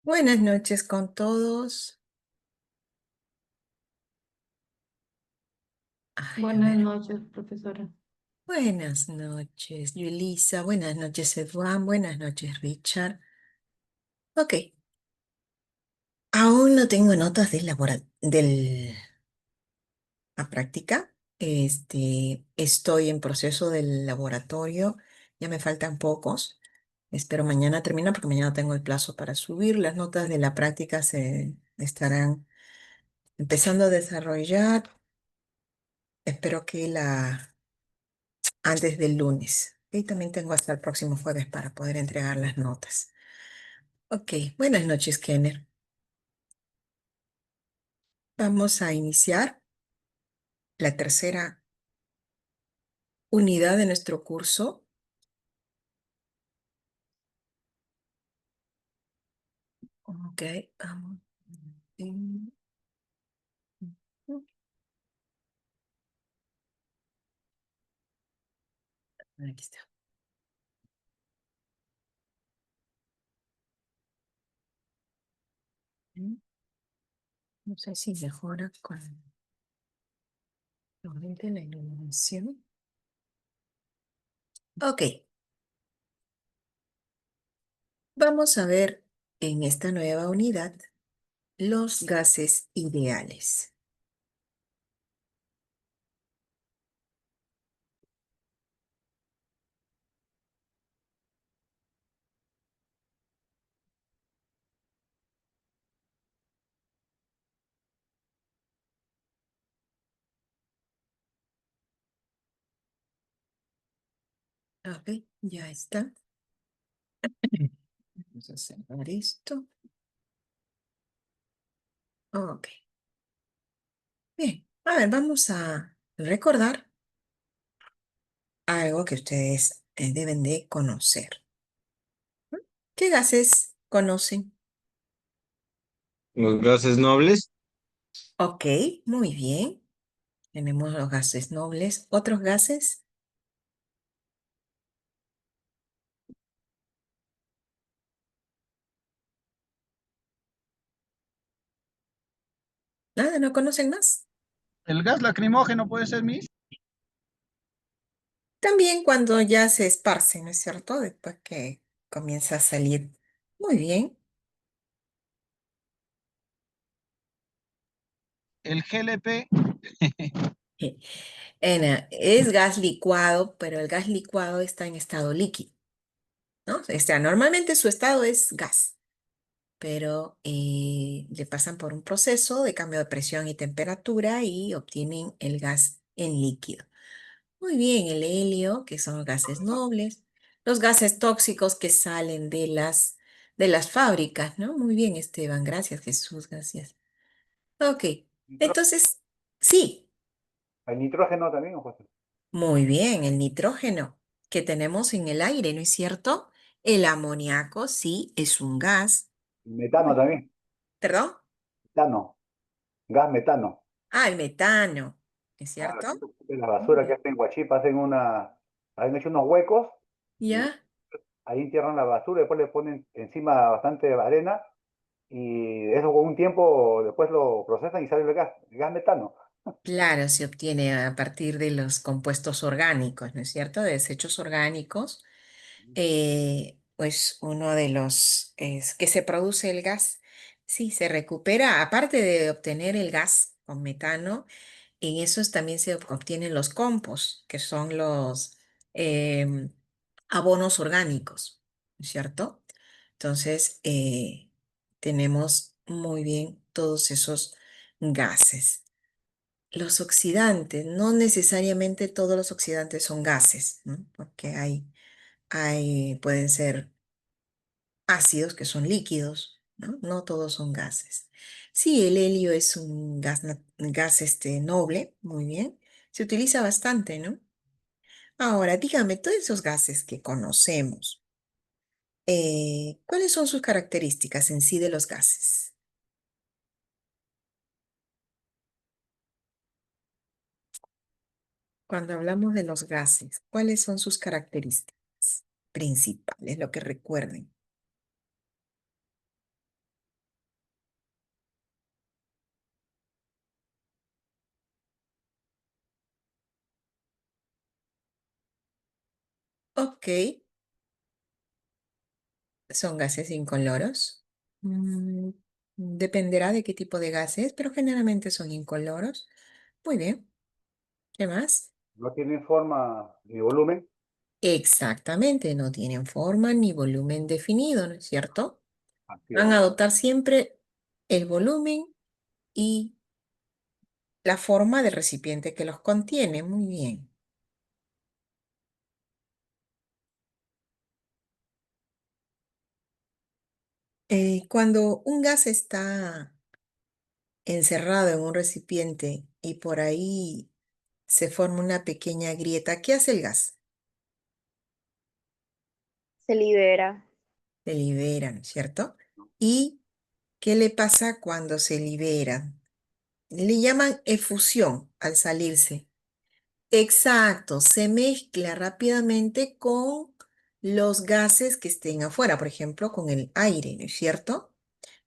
Buenas noches con todos. Ay, a Buenas ver. noches, profesora. Buenas noches, Yulisa. Buenas noches, Eduardo. Buenas noches, Richard. Ok, aún no tengo notas la práctica. Estoy en proceso del laboratorio. Ya me faltan pocos. Espero mañana terminar porque mañana tengo el plazo para subir. Las notas de la práctica se estarán empezando a desarrollar. Espero que antes del lunes. Y también tengo hasta el próximo jueves para poder entregar las notas. Ok, buenas noches, Kenner. Vamos a iniciar la tercera unidad de nuestro curso. Ok, vamos. Mm, Aquí está. Mm, No sé si mejora con la iluminación. Ok, vamos a ver en esta nueva unidad los gases ideales. Ok, ya está. Vamos a cerrar esto. Ok. Bien, a ver, vamos a recordar algo que ustedes deben de conocer. ¿Qué gases conocen? Los gases nobles, Ok, muy bien. Tenemos los gases nobles. ¿Otros gases? ¿Nada? ¿No conocen más? El gas lacrimógeno puede ser, Miss. También cuando ya se esparce, ¿no es cierto? Después que comienza a salir. Muy bien. El GLP, Es gas licuado, pero el gas licuado está en estado líquido, ¿no? O sea, normalmente su estado es gas, pero le pasan por un proceso de cambio de presión y temperatura y obtienen el gas en líquido. Muy bien, el helio, que son gases nobles, los gases tóxicos que salen de las fábricas, ¿no? Muy bien, Esteban, gracias, Jesús, gracias. Ok, entonces, sí, ¿El nitrógeno también, José? muy bien, el nitrógeno que tenemos en el aire, ¿no es cierto? El amoníaco, sí, es un gas. El metano también. ¿Perdón? Metano, gas metano. Ah, el metano, ¿es Claro, cierto? aquí de la basura que Uy. hacen en Huachipa, han hecho unos huecos y ¿Ya? ahí entierran la basura, después le ponen encima bastante arena y eso con un tiempo después lo procesan y sale el gas metano. Claro, se obtiene a partir de los compuestos orgánicos, ¿no es cierto? De desechos orgánicos. Pues uno de los es que se produce el gas, sí, se recupera, aparte de obtener el gas con metano, en esos también se obtienen los compost, que son los em, abonos orgánicos, ¿no es cierto? Entonces, tenemos muy bien todos esos gases. Los oxidantes, no necesariamente todos los oxidantes son gases, ¿no? Porque pueden ser ácidos que son líquidos, ¿no? No todos son gases. Sí, el helio es un gas noble, muy bien. Se utiliza bastante, ¿no? Ahora, dígame, todos esos gases que conocemos, ¿cuáles son sus características en sí de los gases? Cuando hablamos de los gases, ¿cuáles son sus características principales, lo que recuerden? Ok, son gases incoloros. Mm, dependerá de qué tipo de gases, pero generalmente son incoloros. Muy bien, ¿qué más? No tienen forma ni volumen. Exactamente, no tienen forma ni volumen definido, ¿no es cierto? Así Van es. a adoptar siempre el volumen y la forma del recipiente que los contiene. Muy bien. Cuando un gas está encerrado en un recipiente y por ahí se forma una pequeña grieta, ¿qué hace el gas? Se libera. Se libera, ¿no es cierto? ¿Y qué le pasa cuando se libera? Le llaman efusión al salirse. Exacto, se mezcla rápidamente con los gases que estén afuera, por ejemplo, con el aire, ¿no es cierto?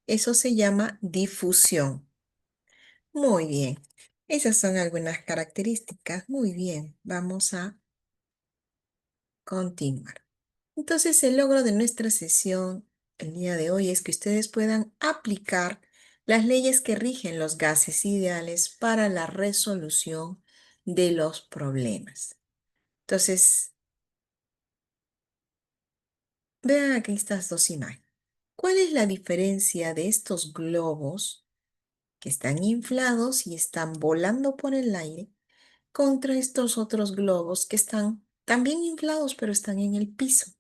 Eso se llama difusión. Muy bien. Esas son algunas características. Muy bien. Vamos a continuar. Entonces, el logro de nuestra sesión el día de hoy es que ustedes puedan aplicar las leyes que rigen los gases ideales para la resolución de los problemas. Entonces, vean aquí estas dos imágenes. ¿Cuál es la diferencia de estos globos que están inflados y están volando por el aire contra estos otros globos que están también inflados pero están en el piso?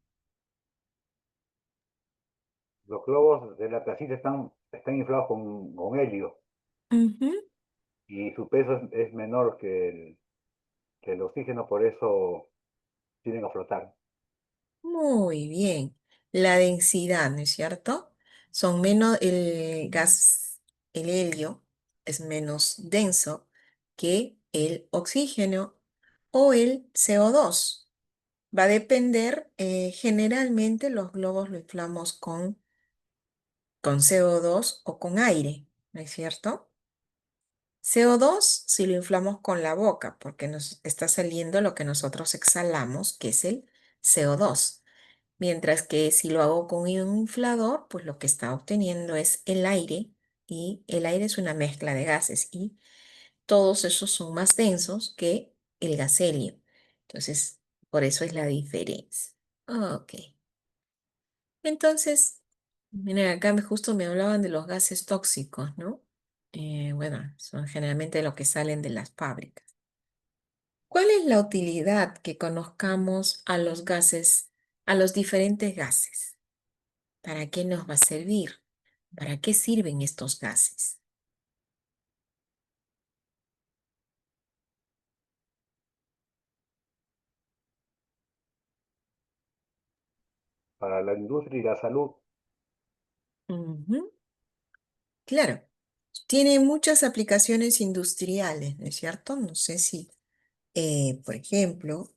Los globos de la tacita están inflados con helio Ujú. y su peso es menor que el oxígeno, por eso tienen a flotar. Muy bien. La densidad, ¿no es cierto? Son menos, el gas, el helio es menos denso que el oxígeno o el CO2. Va a depender, generalmente los globos lo inflamos con CO2 o con aire, ¿no es cierto? CO2 si lo inflamos con la boca, porque nos está saliendo lo que nosotros exhalamos, que es el CO2. Mientras que si lo hago con un inflador, pues lo que está obteniendo es el aire, y el aire es una mezcla de gases y todos esos son más densos que el gas helio. Entonces, por eso es la diferencia. Ok. Entonces, miren, acá justo me hablaban de los gases tóxicos, ¿no? Bueno, son generalmente los que salen de las fábricas. ¿Cuál es la utilidad que conozcamos a los gases, a los diferentes gases? ¿Para qué nos va a servir? ¿Para qué sirven estos gases? Para la industria y la salud, Ujú. Claro, tiene muchas aplicaciones industriales, ¿no es cierto? No sé si, por ejemplo,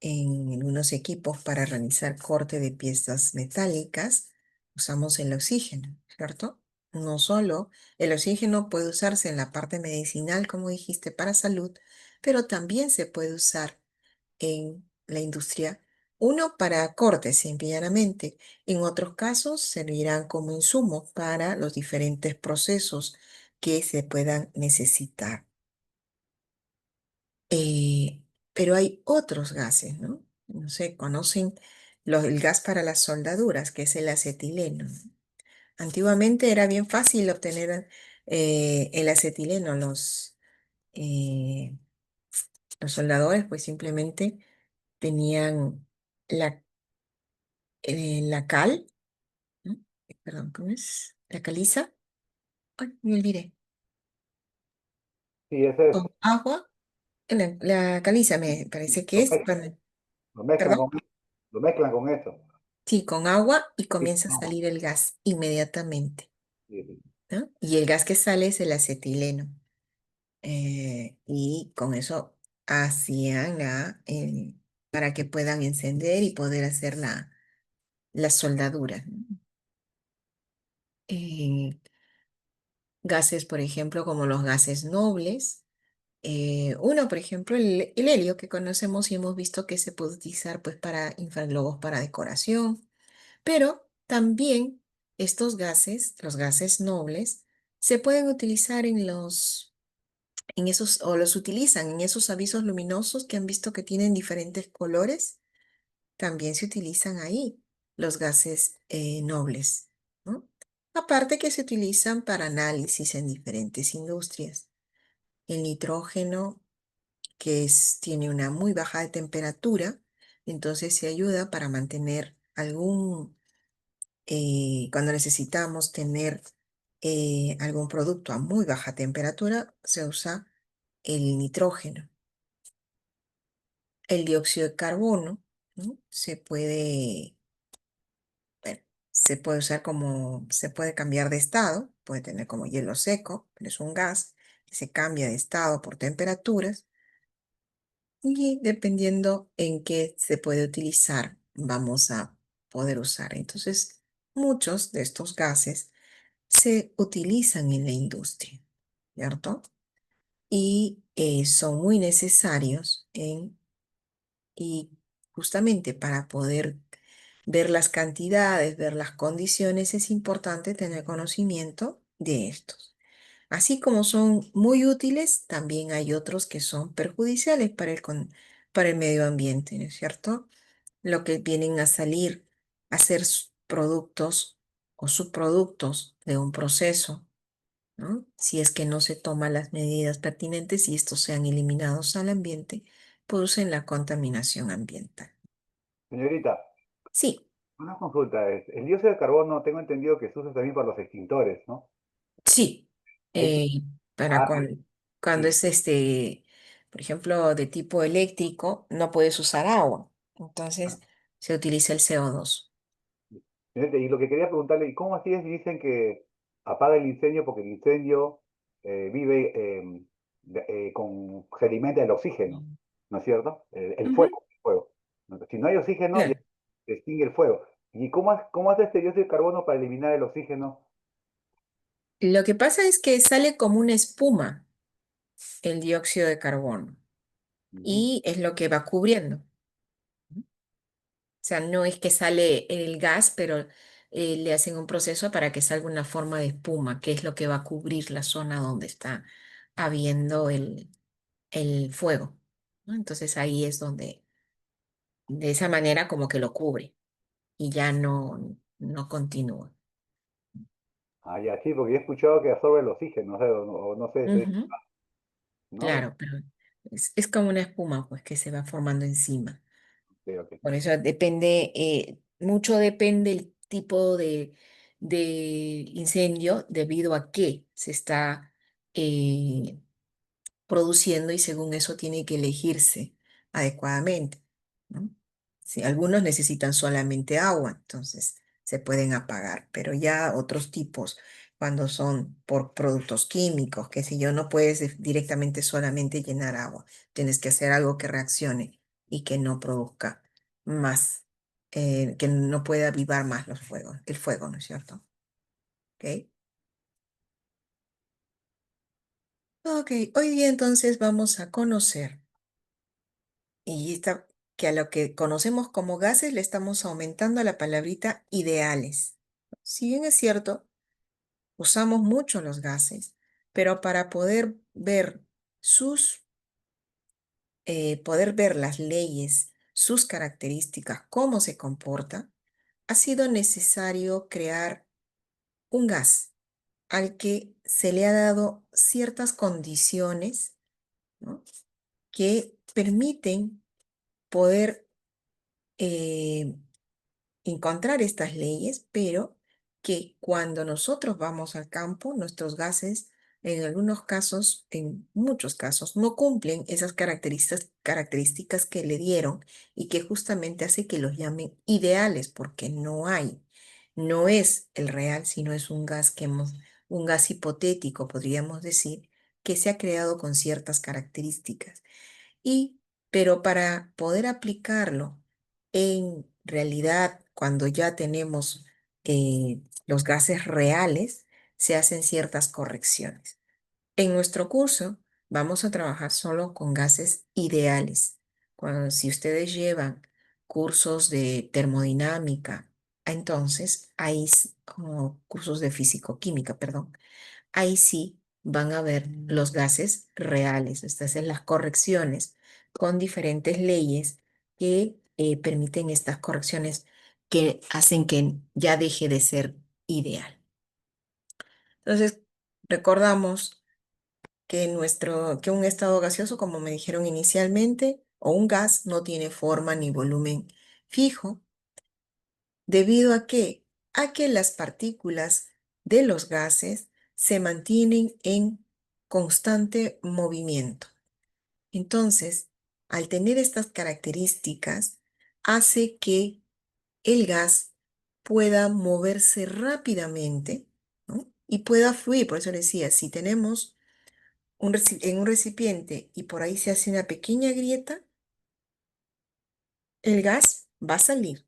en unos equipos para realizar corte de piezas metálicas, usamos el oxígeno, ¿cierto? No solo el oxígeno puede usarse en la parte medicinal, como dijiste, para salud, pero también se puede usar en la industria, uno para cortes, simple y llanamente. En otros casos servirán como insumo para los diferentes procesos que se puedan necesitar. Eh, pero hay otros gases, ¿no? No sé, conocen el gas para las soldaduras, que es el acetileno. Antiguamente era bien fácil obtener el acetileno. Eh, los soldadores pues simplemente tenían la, la cal, ¿no? Perdón, ¿cómo es? La caliza. Ay, me olvidé. sí, ese es, Con agua. La caliza me parece que lo, es. mez- lo mezclan Perdón. con, lo mezclan con esto. Sí, con agua y Sí, comienza a no, salir el gas inmediatamente, sí, sí. ¿no? Y el gas que sale es el acetileno. Y con eso hacían para que puedan encender y poder hacer la soldadura, ¿no? Eh, gases, por ejemplo, como los gases nobles. Uno, por ejemplo, el helio que conocemos y hemos visto que se puede utilizar pues para infraglobos para decoración, pero también estos gases, los gases nobles, se pueden utilizar en esos, o los utilizan en esos avisos luminosos que han visto que tienen diferentes colores, también se utilizan ahí los gases nobles, ¿no? Aparte que se utilizan para análisis en diferentes industrias. El nitrógeno, tiene una muy baja de temperatura, entonces se ayuda para mantener cuando necesitamos tener algún producto a muy baja temperatura, se usa el nitrógeno. El dióxido de carbono, ¿no? Bueno, se puede usar se puede cambiar de estado, puede tener como hielo seco, pero es un gas que se cambia de estado por temperaturas y dependiendo en qué se puede utilizar, vamos a poder usar. Entonces, muchos de estos gases se utilizan en la industria, ¿cierto? Y son muy necesarios y justamente para poder ver las cantidades, ver las condiciones, es importante tener conocimiento de estos. Así como son muy útiles, también hay otros que son perjudiciales para el medio ambiente, ¿no es cierto? Lo que vienen a salir a ser productos o subproductos de un proceso, ¿no? Si es que no se toman las medidas pertinentes y estos sean eliminados al ambiente, producen la contaminación ambiental. Señorita, Sí, una consulta es, el dióxido de carbono tengo entendido que se usa también para los extintores, ¿no? sí. Ahí sí. eh, para Ah, cuando sí. es por ejemplo, de tipo eléctrico, no puedes usar agua. Entonces se utiliza el CO2. Señorita, y lo que quería preguntarle, ¿y cómo así es? Dicen que apaga el incendio porque el incendio vive se alimenta del oxígeno, Mm. ¿no es cierto? El Ujú. fuego, el fuego. ¿No? Si no hay oxígeno, ya Claro. se extingue el fuego. ¿Y cómo hace este dióxido de carbono para eliminar el oxígeno? Lo que pasa es que sale como una espuma el dióxido de carbono Ujú. y es lo que va cubriendo. O sea, no es que sale el gas, pero le hacen un proceso para que salga una forma de espuma, que es lo que va a cubrir la zona donde está habiendo el fuego, ¿no? Entonces ahí es donde, de esa manera como que lo cubre y ya no continúa. Ah, ya, sí, porque yo he escuchado que absorbe el oxígeno, o no sé, Ujú. ¿no? Claro, pero es como una espuma pues que se va formando encima. Ok, ok. Por eso depende, mucho depende el tipo de incendio debido a qué se está eh, produciendo y según eso tiene que elegirse adecuadamente, ¿no? Si algunos necesitan solamente agua, entonces se pueden apagar, pero ya otros tipos, cuando son por productos químicos, que si yo no puedes directamente solamente llenar agua, tienes que hacer algo que reaccione y que no produzca más, que no pueda avivar más el fuego, ¿no es cierto? ¿Ok? Ok, hoy día entonces vamos a conocer. Que a lo que conocemos como gases le estamos aumentando la palabrita ideales. Si bien es cierto, usamos mucho los gases, pero para poder ver las leyes, sus características, cómo se comporta, ha sido necesario crear un gas al que se le ha dado ciertas condiciones, ¿no? Que permiten poder eh, encontrar estas leyes, pero que cuando nosotros vamos al campo, nuestros gases, en algunos casos, en muchos casos, no cumplen esas características que le dieron y que justamente hace que los llamen ideales, porque no hay, no es el real, sino es un gas hipotético, podríamos decir, que se ha creado con ciertas características. Y, pero para poder aplicarlo en realidad, cuando ya tenemos los gases reales, se hacen ciertas correcciones. En nuestro curso vamos a trabajar solo con gases ideales. Si ustedes llevan cursos de termodinámica, entonces como cursos de físico-química, perdón, ahí sí van a ver los gases reales, estas son las correcciones con diferentes leyes que permiten estas correcciones que hacen que ya deje de ser ideal. Entonces, recordamos que un estado gaseoso, como me dijeron inicialmente, o un gas no tiene forma ni volumen fijo, ¿debido a qué? A que las partículas de los gases se mantienen en constante movimiento. Entonces, al tener estas características, hace que el gas pueda moverse rápidamente, ¿no? Y pueda fluir. Por eso decía, si tenemos en un recipiente y por ahí se hace una pequeña grieta, el gas va a salir.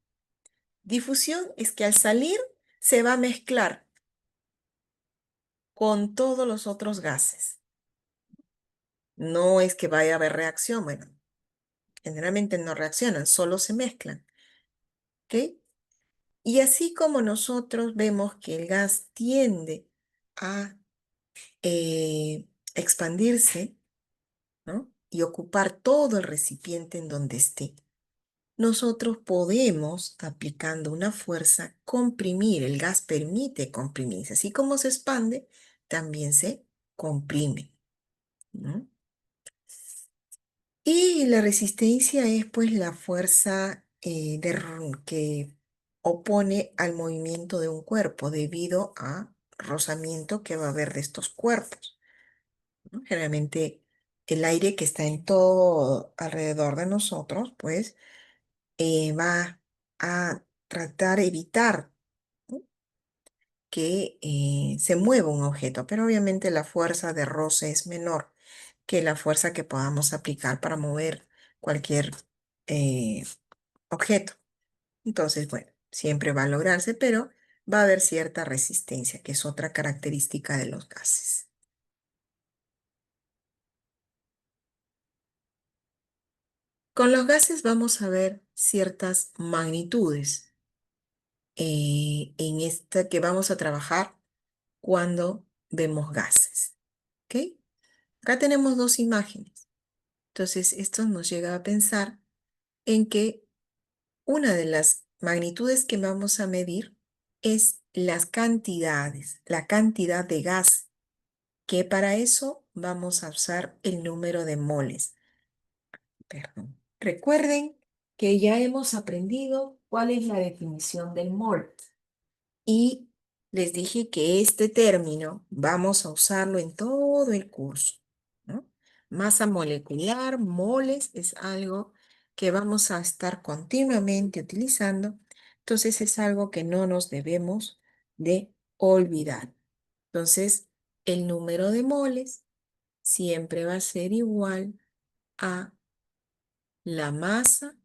Difusión es que al salir se va a mezclar con todos los otros gases. No es que vaya a haber reacción, bueno, generalmente no reaccionan, solo se mezclan, ¿ok? Y así como nosotros vemos que el gas tiende a expandirse, ¿no? Y ocupar todo el recipiente en donde esté, nosotros podemos, aplicando una fuerza, comprimir. El gas permite comprimirse. Así como se expande, también se comprime, ¿no? Y la resistencia es pues la fuerza que opone al movimiento de un cuerpo debido a rozamiento que va a haber de estos cuerpos, ¿no? Generalmente el aire que está en todo alrededor de nosotros, pues va a tratar de evitar, ¿no? Que se mueva un objeto, pero obviamente la fuerza de roce es menor que la fuerza que podamos aplicar para mover cualquier eh, objeto. Entonces, bueno, siempre va a lograrse, pero va a haber cierta resistencia, que es otra característica de los gases. Con los gases vamos a ver ciertas magnitudes en esta que vamos a trabajar cuando vemos gases. ¿Ok? Acá tenemos dos imágenes. Entonces, esto nos llega a pensar en que una de las magnitudes que vamos a medir es las cantidades, la cantidad de gas, que para eso vamos a usar el número de moles. Perdón. Recuerden que ya hemos aprendido cuál es la definición del mol. Y les dije que este término vamos a usarlo en todo el curso, ¿no? Masa molecular, moles, es algo que vamos a estar continuamente utilizando. Entonces es algo que no nos debemos de olvidar. Entonces, el número de moles siempre va a ser igual a la masa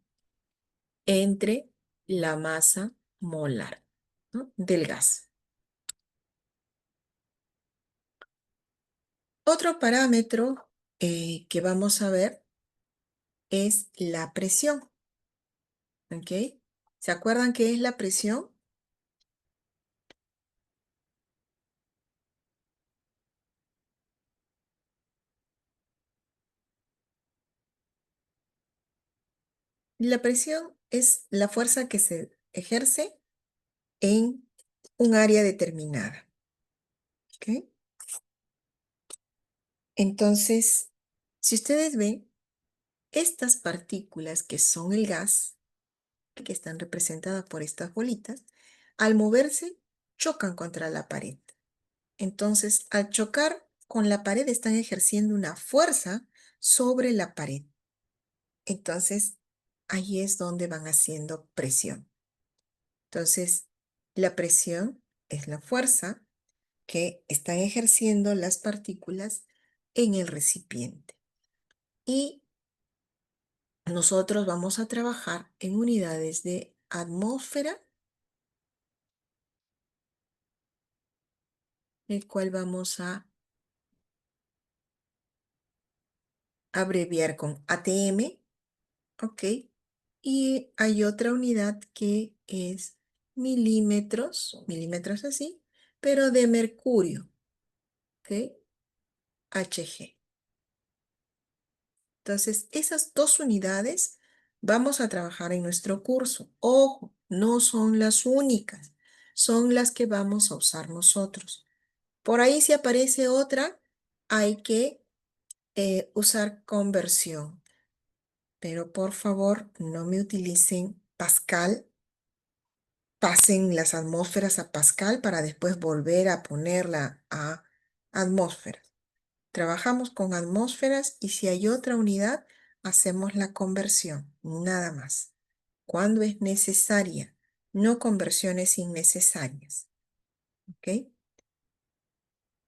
entre la masa molar, ¿no? Del gas. Otro parámetro que vamos a ver es la presión, ¿ok? ¿Se acuerdan qué es la presión? La presión es la fuerza que se ejerce en un área determinada, ¿ok? Entonces, si ustedes ven, estas partículas que son el gas, que están representadas por estas bolitas, al moverse, chocan contra la pared. Entonces, al chocar con la pared, están ejerciendo una fuerza sobre la pared. Entonces, ahí es donde van haciendo presión. Entonces, la presión es la fuerza que están ejerciendo las partículas en el recipiente. Y nosotros vamos a trabajar en unidades de atmósfera, el cual vamos a abreviar con ATM, ¿ok? Y hay otra unidad que es milímetros así, pero de mercurio, ¿ok? HG. Entonces, esas dos unidades vamos a trabajar en nuestro curso. Ojo, no son las únicas, son las que vamos a usar nosotros. Por ahí si aparece otra, hay que usar conversión. Pero por favor, no me utilicen Pascal, pasen las atmósferas a Pascal para después volver a ponerla a atmósferas. Trabajamos con atmósferas y si hay otra unidad, hacemos la conversión, nada más. Cuando es necesaria, no conversiones innecesarias. ¿Ok?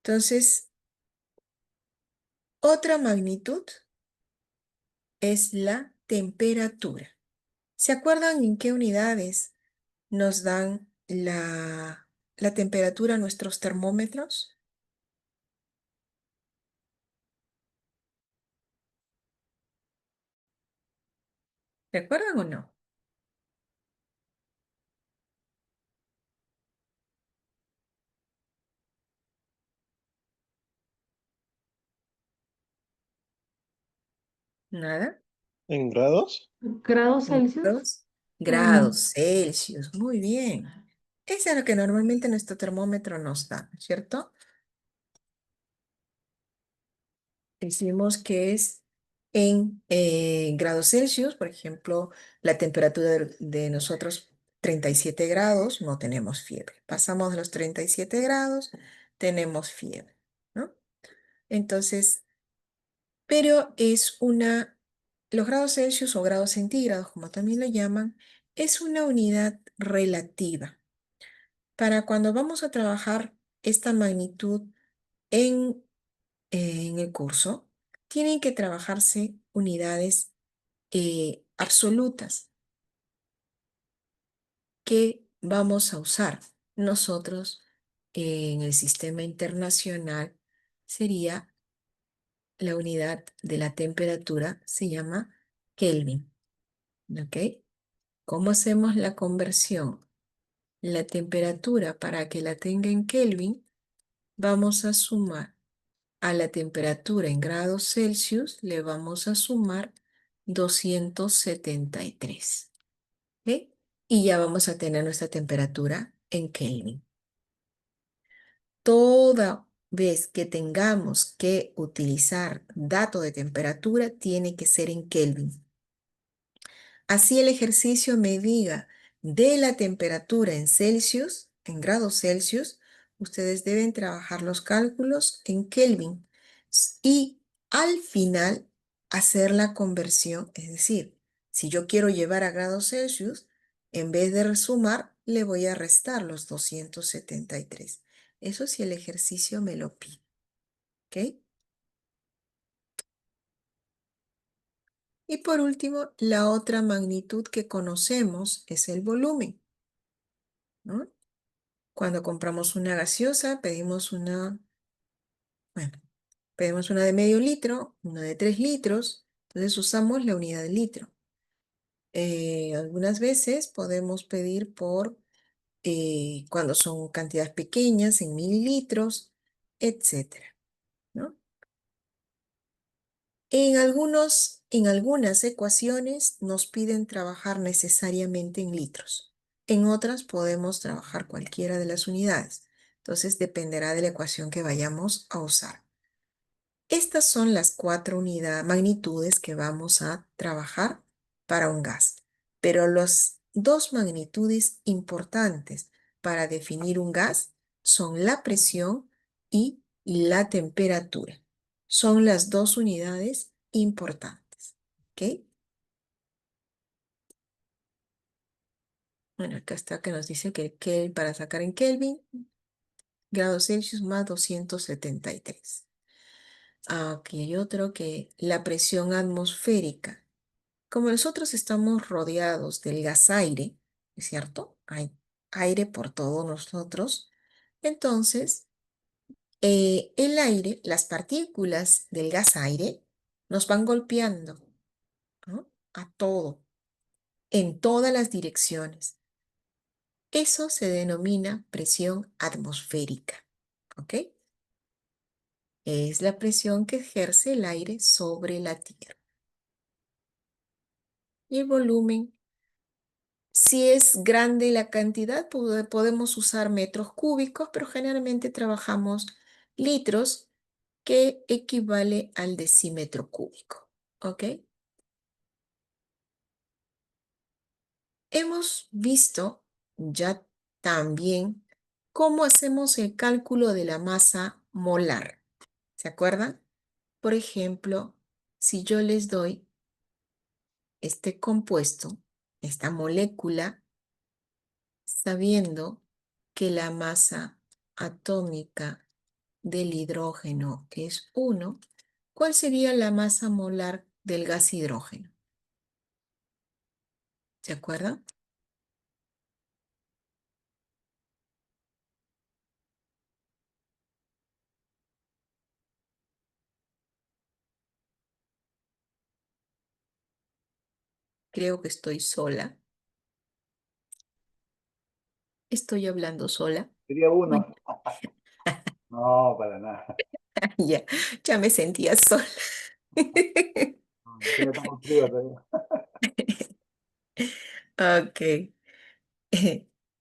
Entonces, otra magnitud es la temperatura. ¿Se acuerdan en qué unidades nos dan la temperatura a nuestros termómetros? ¿Recuerdan o no? ¿Nada? ¿En grados? ¿Grados Celsius? Grados, Ah, no. grados Celsius, muy bien. Eso es lo que normalmente nuestro termómetro nos da, ¿cierto? Decimos que es en grados Celsius, por ejemplo, la temperatura de nosotros 37 grados, no tenemos fiebre. Pasamos de los 37 grados, tenemos fiebre, ¿no? Entonces, pero los grados Celsius o grados centígrados, como también lo llaman, es una unidad relativa. Para cuando vamos a trabajar esta magnitud en, en el curso, tienen que trabajarse unidades absolutas que vamos a usar nosotros en el sistema internacional. Sería la unidad de la temperatura, se llama Kelvin. ¿Ok? ¿Cómo hacemos la conversión? La temperatura, para que la tenga en Kelvin, vamos a sumar a la temperatura en grados Celsius, le vamos a sumar 273. ¿Ok? Y ya vamos a tener nuestra temperatura en Kelvin. Toda vez que tengamos que utilizar dato de temperatura, tiene que ser en Kelvin. Así el ejercicio me diga de la temperatura en Celsius, en grados Celsius, ustedes deben trabajar los cálculos en Kelvin y al final hacer la conversión. Es decir, si yo quiero llevar a grados Celsius, en vez de sumar, le voy a restar los 273. Eso si el ejercicio me lo pide. ¿Ok? Y por último, la otra magnitud que conocemos es el volumen, ¿no? Cuando compramos una gaseosa, bueno, pedimos una de medio litro, una de 3 litros, entonces usamos la unidad de litro. Algunas veces podemos pedir cuando son cantidades pequeñas, en mililitros, etcétera, ¿no? En algunas ecuaciones nos piden trabajar necesariamente en litros. En otras podemos trabajar cualquiera de las unidades. Entonces dependerá de la ecuación que vayamos a usar. Estas son las 4 magnitudes que vamos a trabajar para un gas. Pero las 2 magnitudes importantes para definir un gas son la presión y la temperatura. Son las 2 unidades importantes. ¿Ok? Bueno, acá está que nos dice que para sacar en Kelvin, grados Celsius más 273. Aquí hay otro que la presión atmosférica. Como nosotros estamos rodeados del gas aire, ¿es cierto? Hay aire por todos nosotros. Entonces, el aire, las partículas del gas aire nos van golpeando, ¿no? A todo, en todas las direcciones. Eso se denomina presión atmosférica, ¿ok? Es la presión que ejerce el aire sobre la Tierra. Y el volumen, si es grande la cantidad, podemos usar metros cúbicos, pero generalmente trabajamos litros, que equivale al decímetro cúbico, ¿ok? Hemos visto ya también cómo hacemos el cálculo de la masa molar. ¿Se acuerdan? Por ejemplo, si yo les doy este compuesto, esta molécula, sabiendo que la masa atómica del hidrógeno es 1, ¿cuál sería la masa molar del gas hidrógeno? ¿Se acuerdan? Creo que estoy sola. Estoy hablando sola. Sería Uy, 1. No, para nada. ya, ya me sentía sola. No, tiene tan frío todavía. Ok.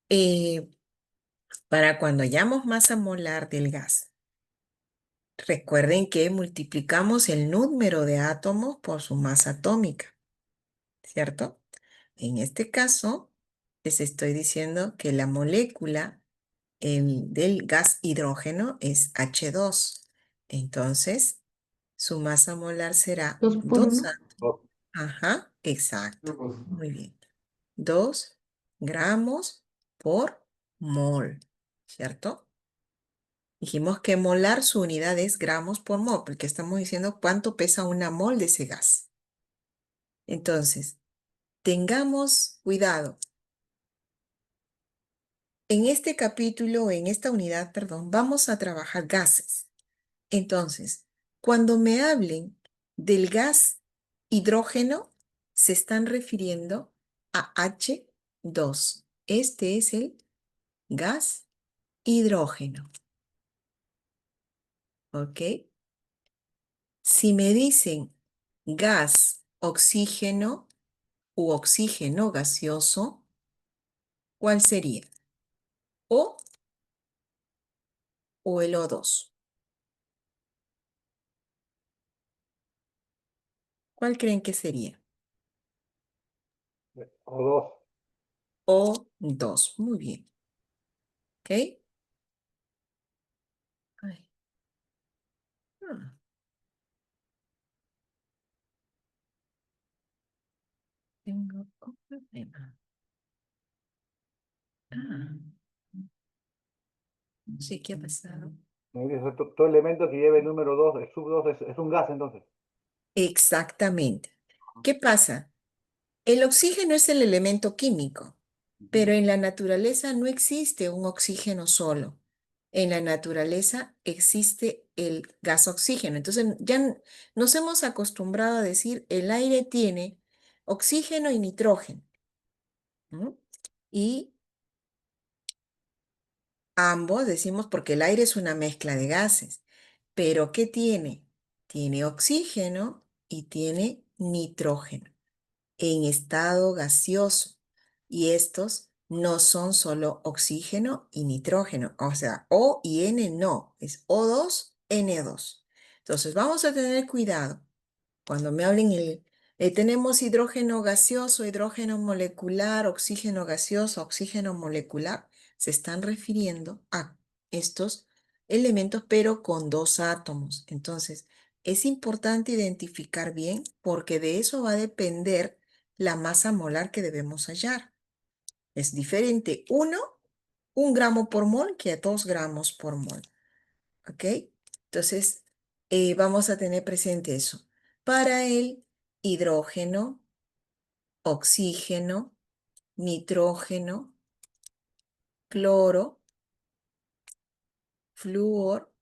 Eh, para cuando hallamos masa molar del gas, recuerden que multiplicamos el número de átomos por su masa atómica, ¿cierto? En este caso, les estoy diciendo que la molécula del gas hidrógeno es H2. Entonces, su masa molar será 2 por 2 1. átomos. Ajá, exacto. Muy bien. 2 gramos por mol, ¿cierto? Dijimos que molar su unidad es gramos por mol, porque estamos diciendo cuánto pesa una mol de ese gas. Entonces, tengamos cuidado. En este capítulo, en esta unidad, perdón, vamos a trabajar gases. Entonces, cuando me hablen del gas hidrógeno, se están refiriendo a H2. Este es el gas hidrógeno, ¿ok? Si me dicen gas oxígeno u oxígeno gaseoso, ¿cuál sería? ¿O o el O2? ¿Cuál creen que sería? O 2. O2. Muy bien, ¿ok? Ay, ah, tengo un problema. Ah, no sé qué ha pasado. Me dice, todo elemento que lleve el número 2, el sub 2 es un gas entonces. Exactamente. ¿Qué pasa? El oxígeno es el elemento químico, pero Ujú. en la naturaleza no existe un oxígeno solo. En la naturaleza existe el gas oxígeno. Entonces nos hemos acostumbrado a decir el aire tiene oxígeno y nitrógeno, ¿no? Y ambos decimos porque el aire es una mezcla de gases. Pero ¿qué tiene? Tiene oxígeno y tiene nitrógeno en estado gaseoso. Y estos no son solo oxígeno y nitrógeno, o sea, O y N no, es O2, N2. Entonces vamos a tener cuidado cuando me hablen tenemos hidrógeno gaseoso, hidrógeno molecular, oxígeno gaseoso, oxígeno molecular, se están refiriendo a estos elementos, pero con 2 átomos. Entonces, es importante identificar bien porque de eso va a depender la masa molar que debemos hallar. Es diferente 1 gramo por mol que a 2 gramos por mol. ¿Ok? Entonces, vamos a tener presente eso. Para el hidrógeno, oxígeno, nitrógeno, cloro, flúor,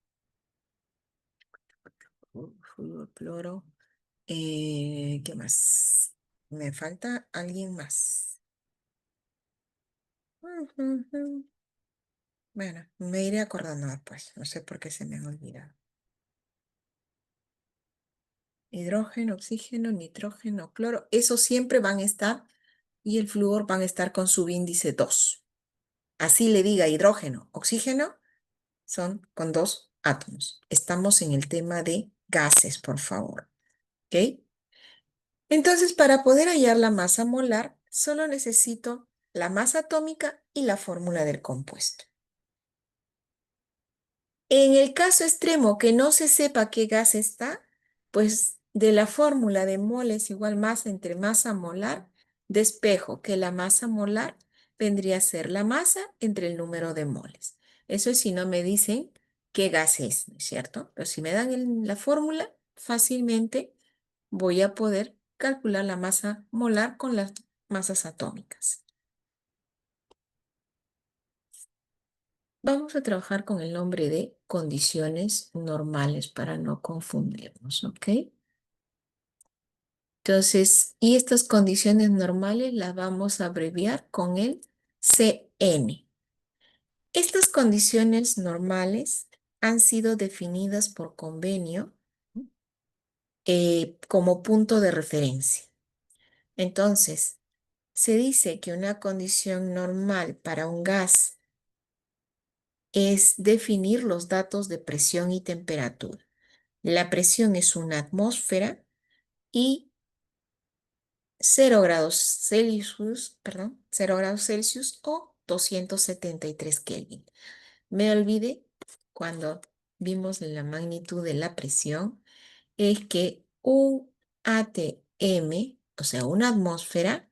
cloro, ¿Qué más? Me falta alguien más. Ujú. Bueno, me iré acordando después. No sé por qué se me han olvidado. Hidrógeno, oxígeno, nitrógeno, cloro. Esos siempre van a estar y el flúor van a estar con subíndice 2. Así le diga hidrógeno, oxígeno, son con 2 átomos. Estamos en el tema de gases, por favor. ¿Ok? Entonces, para poder hallar la masa molar, solo necesito la masa atómica y la fórmula del compuesto. En el caso extremo que no se sepa qué gas está, pues de la fórmula de moles igual masa entre masa molar, despejo que la masa molar vendría a ser la masa entre el número de moles. Eso es si no me dicen qué gas es, ¿no es cierto? Pero si me dan la fórmula, fácilmente voy a poder calcular la masa molar con las masas atómicas. Vamos a trabajar con el nombre de condiciones normales para no confundirnos, ¿ok? Entonces, y estas condiciones normales las vamos a abreviar con el CN. Estas condiciones normales han sido definidas por convenio como punto de referencia. Entonces, se dice que una condición normal para un gas es definir los datos de presión y temperatura. La presión es una atmósfera y 0 grados Celsius, perdón, 0 grados Celsius o 273 Kelvin. Me olvidé cuando vimos la magnitud de la presión, es que un ATM, o sea, una atmósfera,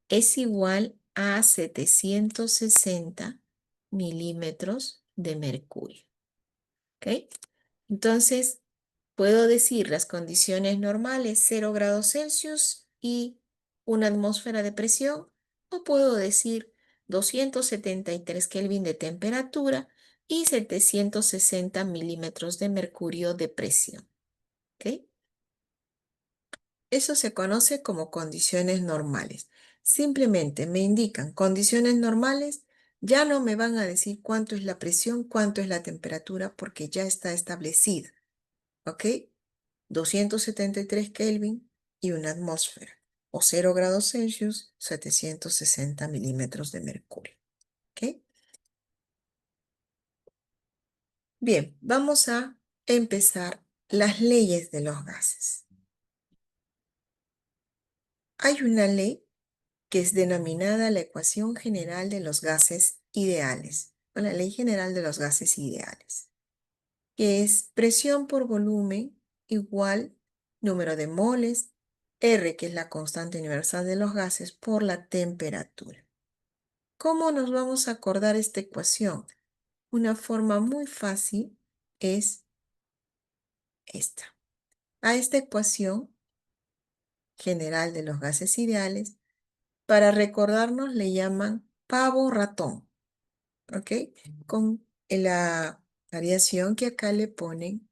es igual a 760 milímetros de mercurio. ¿Ok? Entonces, puedo decir las condiciones normales, 0 grados Celsius y una atmósfera de presión, o puedo decir 273 Kelvin de temperatura y 760 milímetros de mercurio de presión. ¿Ok? Eso se conoce como condiciones normales. Simplemente me indican condiciones normales, ya no me van a decir cuánto es la presión, cuánto es la temperatura, porque ya está establecida. ¿Ok? 273 Kelvin y una atmósfera, o 0 grados Celsius, 760 milímetros de mercurio. ¿Ok? Bien, vamos a empezar las leyes de los gases. Hay una ley que es denominada la ecuación general de los gases ideales, o la ley general de los gases ideales, que es presión por volumen igual número de moles, R, que es la constante universal de los gases, por la temperatura. ¿Cómo nos vamos a acordar esta ecuación? Una forma muy fácil es esta. A esta ecuación general de los gases ideales, para recordarnos le llaman pavo ratón, ¿ok? Con la variación que acá le ponen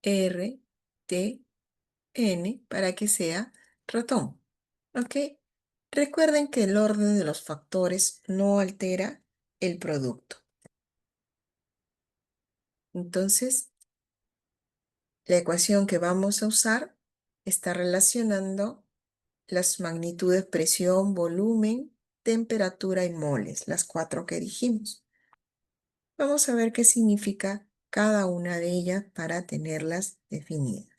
R, T, N para que sea ratón, ¿ok? Recuerden que el orden de los factores no altera el producto. Entonces, la ecuación que vamos a usar está relacionando las magnitudes presión, volumen, temperatura y moles, las 4 que dijimos. Vamos a ver qué significa cada una de ellas para tenerlas definidas.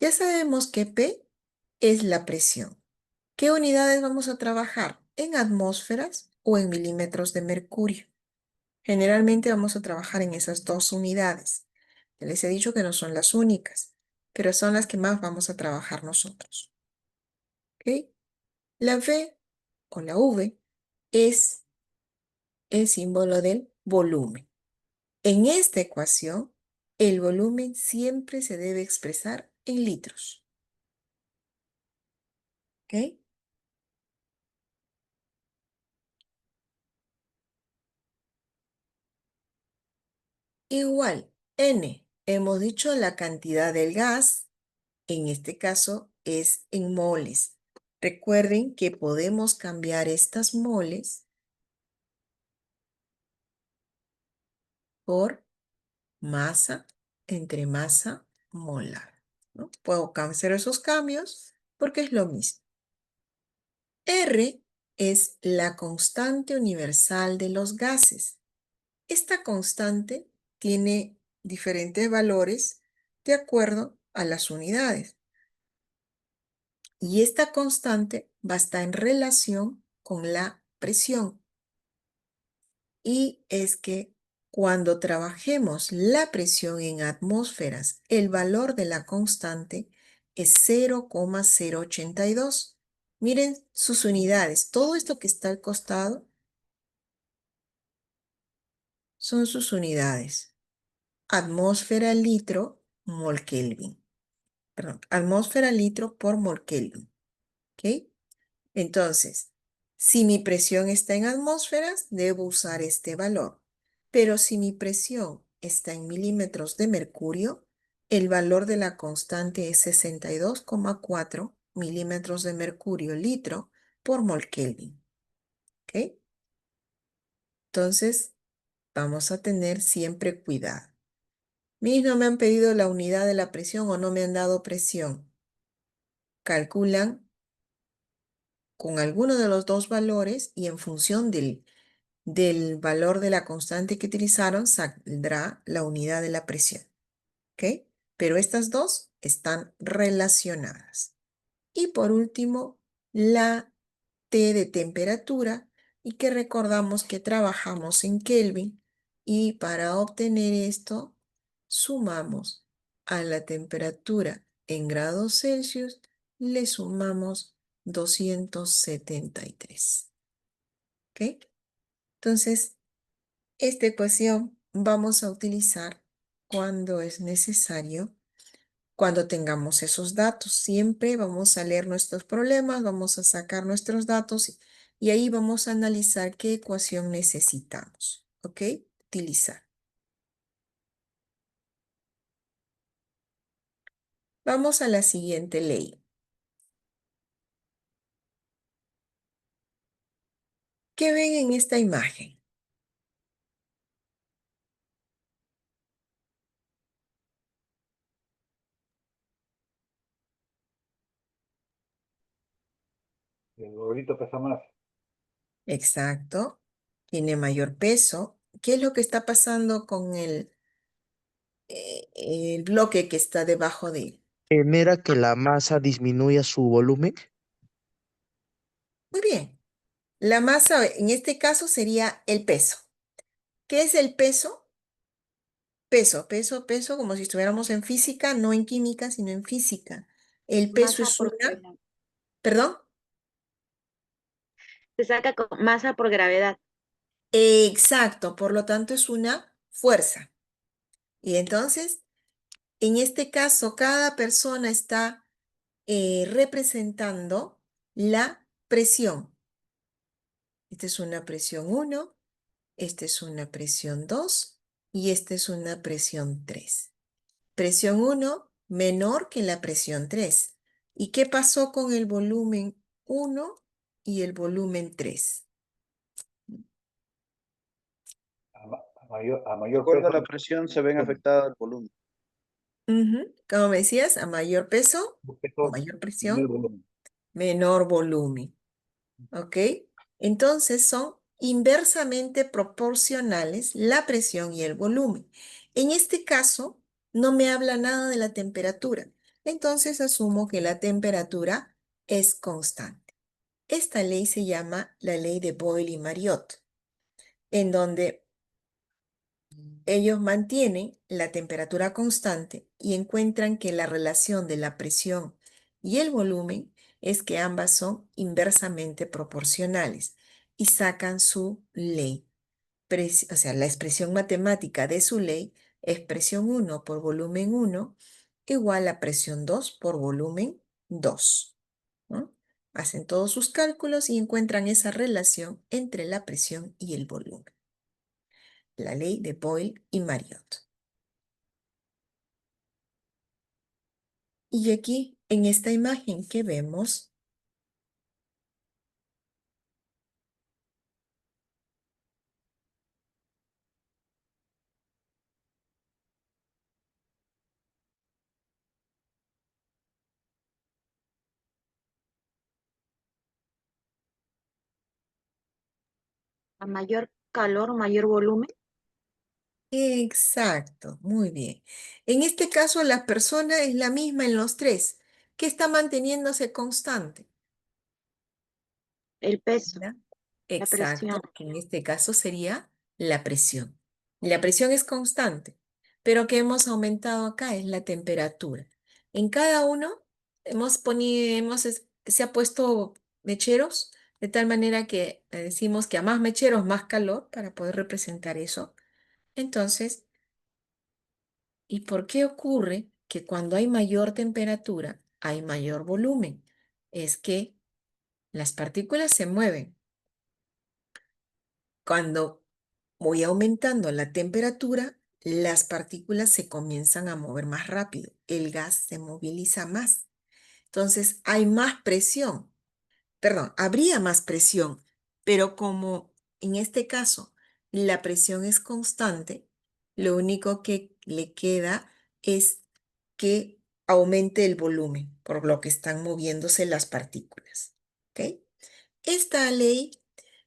Ya sabemos que P es la presión. ¿Qué unidades vamos a trabajar? ¿En atmósferas o en milímetros de mercurio? Generalmente vamos a trabajar en esas dos unidades. Ya les he dicho que no son las únicas, pero son las que más vamos a trabajar nosotros. ¿Ok? La V o la V es el símbolo del volumen. En esta ecuación, el volumen siempre se debe expresar en litros. ¿Ok? Igual, N, hemos dicho la cantidad del gas en este caso es en moles. Recuerden que podemos cambiar estas moles por masa entre masa molar, ¿no? Puedo hacer esos cambios porque es lo mismo. R es la constante universal de los gases. Esta constante tiene diferentes valores de acuerdo a las unidades. Y esta constante va a estar en relación con la presión. Y es que cuando trabajemos la presión en atmósferas, el valor de la constante es 0,082. Miren sus unidades. Todo esto que está al costado son sus unidades. Atmósfera, litro, mol Kelvin. Perdón, atmósfera, litro por mol Kelvin. ¿Ok? Entonces, si mi presión está en atmósferas, debo usar este valor. Pero si mi presión está en milímetros de mercurio, el valor de la constante es 62,4 milímetros de mercurio litro por mol Kelvin. ¿Ok? Entonces, vamos a tener siempre cuidado. Mis no me han pedido la unidad de la presión o no me han dado presión. Calculan con alguno de los dos valores y en función del valor de la constante que utilizaron, saldrá la unidad de la presión. ¿Ok? Pero estas dos están relacionadas. Y por último, la T de temperatura, y que recordamos que trabajamos en Kelvin, y para obtener esto, sumamos a la temperatura en grados Celsius, le sumamos 273. ¿Ok? Entonces, esta ecuación vamos a utilizar cuando es necesario, cuando tengamos esos datos. Siempre vamos a leer nuestros problemas, vamos a sacar nuestros datos y ahí vamos a analizar qué ecuación necesitamos. ¿Ok? Utilizar. Vamos a la siguiente ley. ¿Qué ven en esta imagen? El globito pesa más. Exacto. Tiene mayor peso. ¿Qué es lo que está pasando con el bloque que está debajo de él? Genera que la masa disminuya su volumen. Muy bien. La masa en este caso sería el peso. ¿Qué es el peso? Peso, como si estuviéramos en física, no en química, sino en física. El peso Masa es por una, gravedad. perdón, Se saca con masa por gravedad. exacto, por lo tanto es una fuerza. Y entonces, en este caso, cada persona está representando la presión. Esta es una presión 1, esta es una presión 2 y esta es una presión 3. Presión 1 menor que la presión 3. ¿Y qué pasó con el volumen 1 y el volumen 3? A mayor De acuerdo a peso, la presión se ven afectadas el volumen. Como me decías, a mayor peso o peso mayor menor presión, volumen. menor volumen. ¿Ok? Entonces son inversamente proporcionales la presión y el volumen. En este caso, no me habla nada de la temperatura. Entonces asumo que la temperatura es constante. Esta ley se llama la ley de Boyle y Mariotte, en donde ellos mantienen la temperatura constante y encuentran que la relación de la presión y el volumen es que ambas son inversamente proporcionales y sacan su ley. O sea, la expresión matemática de su ley es presión 1 por volumen 1 igual a presión 2 por volumen 2, ¿no? Hacen todos sus cálculos y encuentran esa relación entre la presión y el volumen. La ley de Boyle y Mariotte. Y aquí, en esta imagen que vemos, A mayor calor, mayor volumen. exacto, muy bien. En este caso, la persona es la misma en los tres. ¿Qué está manteniéndose constante? El peso, ¿Ya? la presión. Exacto, que en este caso sería la presión. La presión es constante, pero que hemos aumentado acá es la temperatura. En cada uno se ha puesto mecheros, de tal manera que decimos que a más mecheros, más calor, para poder representar eso. Entonces, ¿y por qué ocurre que cuando hay mayor temperatura, hay mayor volumen? Es que las partículas se mueven. Cuando voy aumentando la temperatura, las partículas se comienzan a mover más rápido. El gas se moviliza más. Entonces hay más presión. Perdón, habría más presión, pero como en este caso la presión es constante, lo único que le queda es que aumente el volumen, por lo que están moviéndose las partículas. ¿Ok? Esta ley,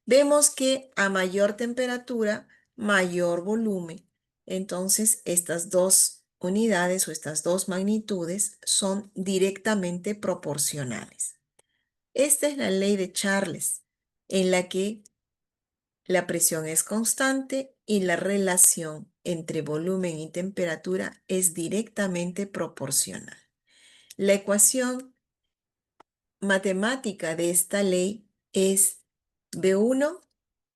vemos que a mayor temperatura, mayor volumen. Entonces, estas dos unidades o estas dos magnitudes son directamente proporcionales. Esta es la ley de Charles, en la que la presión es constante y la relación entre volumen y temperatura es directamente proporcional. La ecuación matemática de esta ley es V1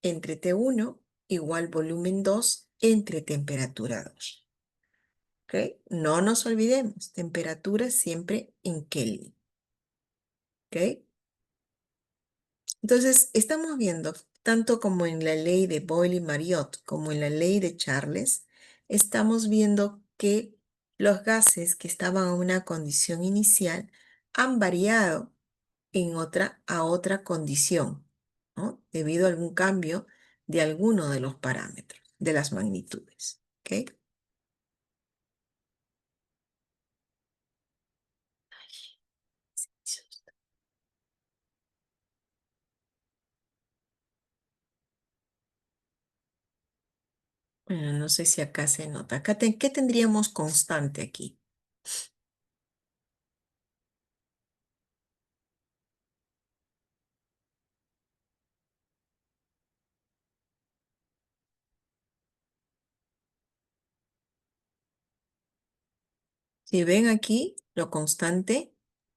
entre T1 igual volumen 2 entre temperatura 2. ¿Ok? No nos olvidemos, temperatura siempre en Kelvin. ¿Ok? Entonces, estamos viendo, tanto como en la ley de Boyle-Mariotte como en la ley de Charles, estamos viendo que los gases que estaban a una condición inicial han variado a otra condición, ¿no? Debido a algún cambio de alguno de los parámetros, de las magnitudes. ¿Ok? Bueno, no sé si acá se nota. ¿Qué tendríamos constante aquí? Si ven aquí, lo constante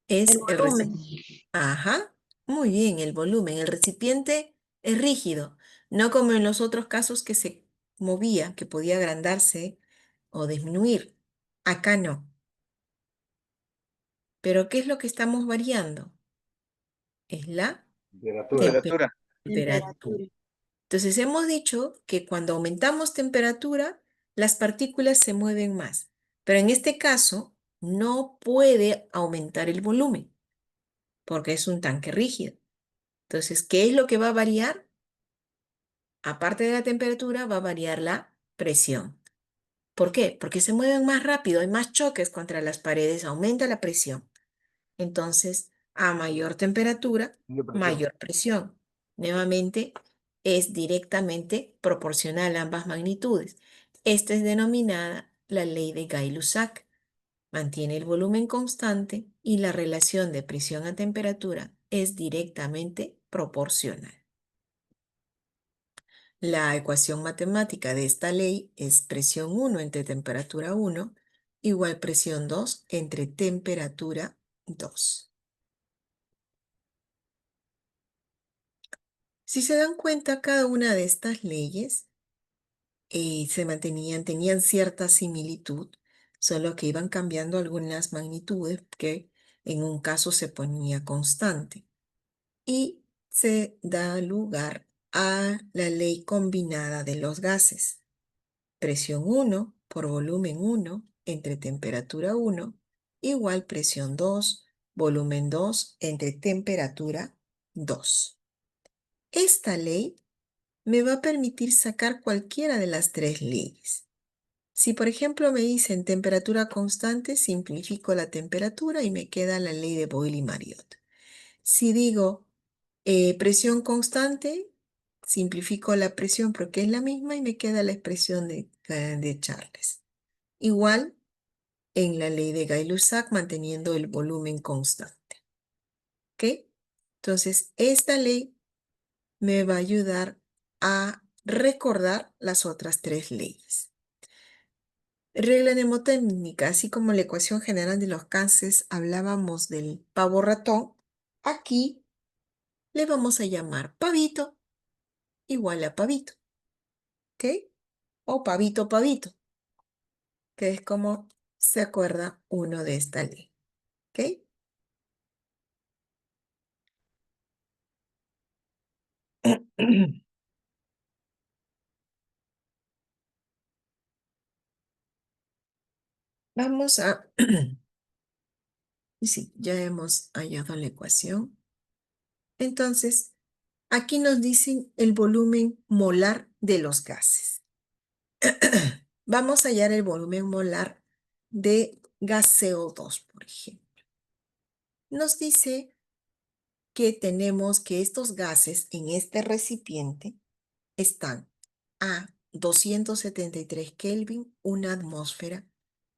El es el volumen. recipiente. Ajá, muy bien, el volumen. El recipiente es rígido, no como en los otros casos que se movía, que podía agrandarse o disminuir. Acá no. Pero ¿qué es lo que estamos variando? Es la Temperatura. Temperatura. temperatura. Temperatura. Entonces hemos dicho que cuando aumentamos temperatura, las partículas se mueven más. Pero en este caso, no puede aumentar el volumen, porque es un tanque rígido. Entonces, ¿qué es lo que va a variar? Aparte de la temperatura, va a variar la presión. ¿Por qué? Porque se mueven más rápido, hay más choques contra las paredes, aumenta la presión. Entonces, a mayor temperatura, Mayor presión. mayor presión. Nuevamente, es directamente proporcional a ambas magnitudes. Esta es denominada la ley de Gay-Lussac. Mantiene el volumen constante y la relación de presión a temperatura es directamente proporcional. La ecuación matemática de esta ley es presión 1 entre temperatura 1 igual presión 2 entre temperatura 2. Si se dan cuenta, cada una de estas leyes tenían cierta similitud, solo que iban cambiando algunas magnitudes que en un caso se ponía constante. Y se da lugar a la ley combinada de los gases. Presión 1 por volumen 1 entre temperatura 1 igual presión 2, volumen 2 entre temperatura 2. Esta ley me va a permitir sacar cualquiera de las tres leyes. Si por ejemplo me dicen temperatura constante, simplifico la temperatura y me queda la ley de Boyle-Mariotte. Si digo presión constante, simplifico la presión porque es la misma y me queda la expresión de Charles. Igual en la ley de Gay-Lussac manteniendo el volumen constante. ¿Ok? Entonces, esta ley me va a ayudar a recordar las otras tres leyes. Regla mnemotécnica, así como la ecuación general de los gases hablábamos del pavo ratón, aquí le vamos a llamar pavito igual a pavito, ¿ok? O pavito, pavito, que es como se acuerda uno de esta ley, ¿ok? Vamos a... Y sí, ya hemos hallado la ecuación. Entonces, aquí nos dicen el volumen molar de los gases. Vamos a hallar el volumen molar de gas CO2, por ejemplo. Nos dice que tenemos que estos gases en este recipiente están a 273 Kelvin, una atmósfera,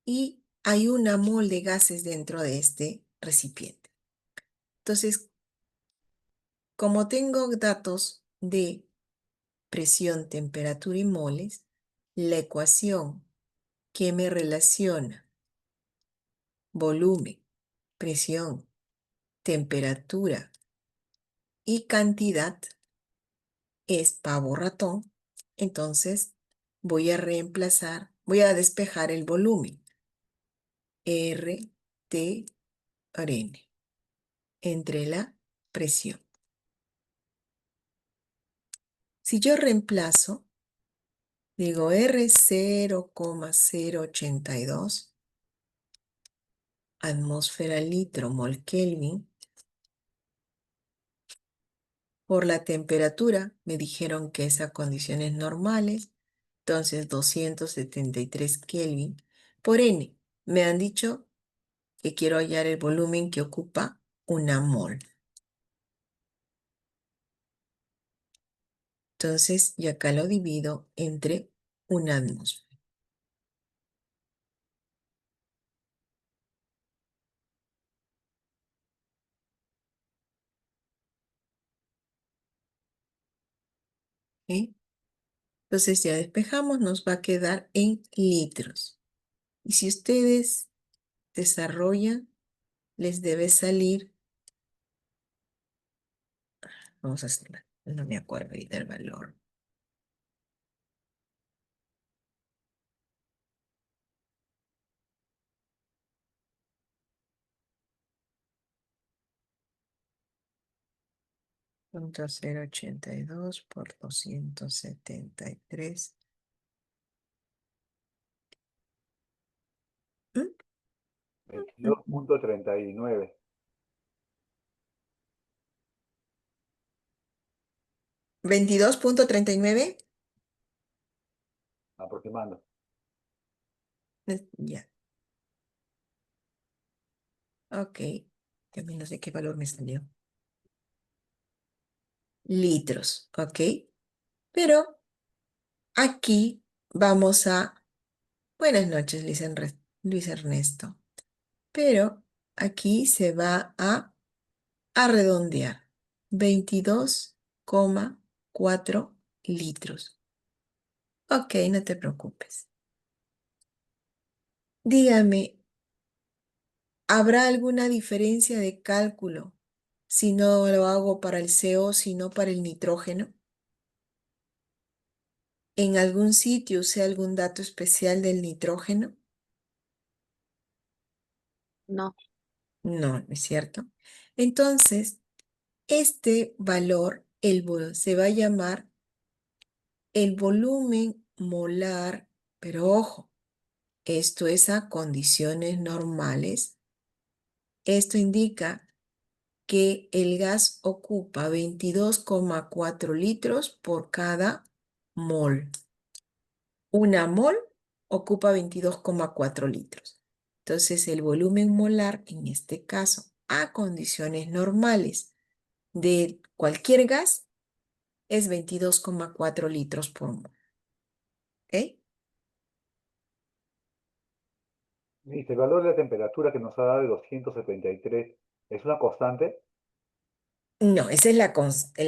y hay una mol de gases dentro de este recipiente. Entonces, como tengo datos de presión, temperatura y moles, la ecuación que me relaciona volumen, presión, temperatura y cantidad es pavo ratón. Entonces voy a reemplazar, voy a despejar el volumen. R, T, N entre la presión. Si yo reemplazo, digo R 0,082 atmósfera litro mol Kelvin. Por la temperatura, me dijeron que es a condiciones normales, entonces 273 Kelvin. Por N, me han dicho que quiero hallar el volumen que ocupa una mol. Entonces, y acá lo divido entre una atmósfera. ¿Ok? Entonces ya despejamos, nos va a quedar en litros. Y si ustedes desarrollan, les debe salir, vamos a hacerla, no me acuerdo ahorita el valor. Punto 0,82 por 273. 22.39. 22,39. Aproximando. Ya. Ok. Ya no sé qué valor me salió. Litros. Ok. Pero aquí vamos a... Buenas noches, Luis Ernesto. Pero aquí se va a redondear. 22,4 litros. Ok, no te preocupes. Dígame, ¿habrá alguna diferencia de cálculo si no lo hago para el CO, sino para el nitrógeno? ¿En algún sitio usé algún dato especial del nitrógeno? No, No, ¿no es cierto? Entonces, este valor se va a llamar el volumen molar, pero ojo, esto es a condiciones normales Esto indica que el gas ocupa 22,4 litros por cada mol. Una mol ocupa 22,4 litros. Entonces, el volumen molar, en este caso, a condiciones normales de cualquier gas, es 22,4 litros por mol. ¿Ok? Dice, el valor de la temperatura que nos ha dado de 273 es una constante. No, esa es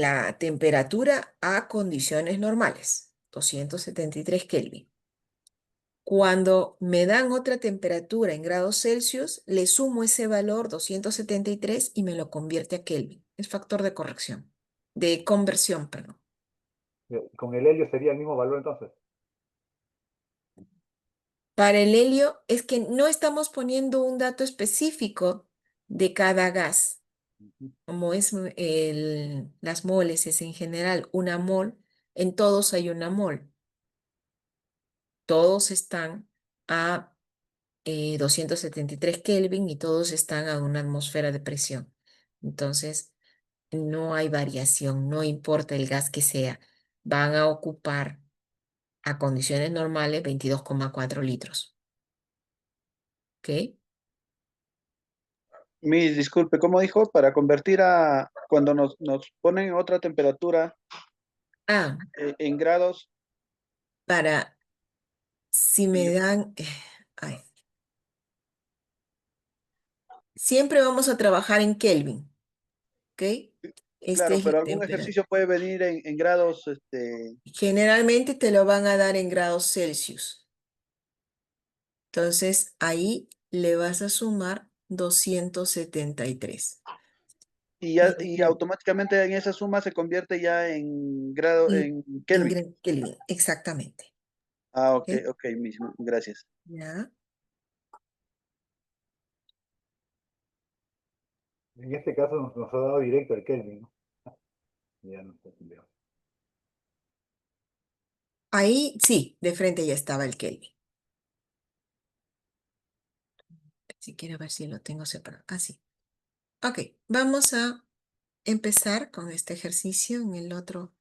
la temperatura a condiciones normales, 273 Kelvin. Cuando me dan otra temperatura en grados Celsius, le sumo ese valor 273 y me lo convierte a Kelvin. Es factor de corrección, de conversión, perdón. Con el helio sería el mismo valor entonces. Para el helio es que no estamos poniendo un dato específico de cada gas. Ujú. Como es las moles, es en general una mol, en todos hay una mol. Todos están a 273 Kelvin y todos están a una atmósfera de presión. Entonces, no hay variación, no importa el gas que sea. Van a ocupar a condiciones normales 22,4 litros. ¿Ok? Disculpe, ¿cómo dijo? Para convertir a, cuando nos ponen otra temperatura Ah, en grados, para, si me y- dan, ay, siempre vamos a trabajar en Kelvin. ¿Ok? Este claro, es la pero algún temperatura. ejercicio puede venir en grados, Generalmente te lo van a dar en grados Celsius. Entonces ahí le vas a sumar 273. y automáticamente en esa suma se convierte ya en grado, Y en Kelvin. Kelvin, exactamente. Ah, ok, ¿Ok? ok, mismo, gracias. Ya. En este caso nos ha dado directo el Kelvin, ¿no? Ya no sé si veo. Ahí sí, de frente ya estaba el Kelvin. Si quiero ver si lo tengo separado. Así. Ok, vamos a empezar con este ejercicio. En el otro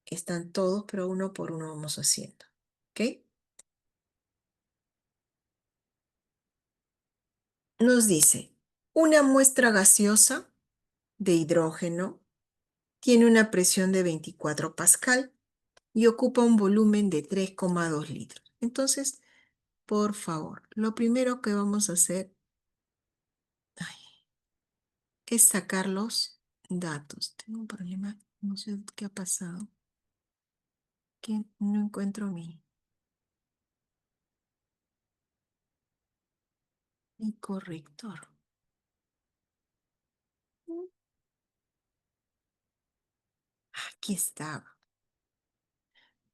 están todos, pero uno por uno vamos haciendo. ¿Ok? Nos dice, una muestra gaseosa de hidrógeno tiene una presión de 24 pascal y ocupa un volumen de 3,2 litros. Entonces, por favor, lo primero que vamos a hacer es sacar los datos. Tengo un problema, no sé qué ha pasado, que no encuentro mi corrector. Aquí estaba.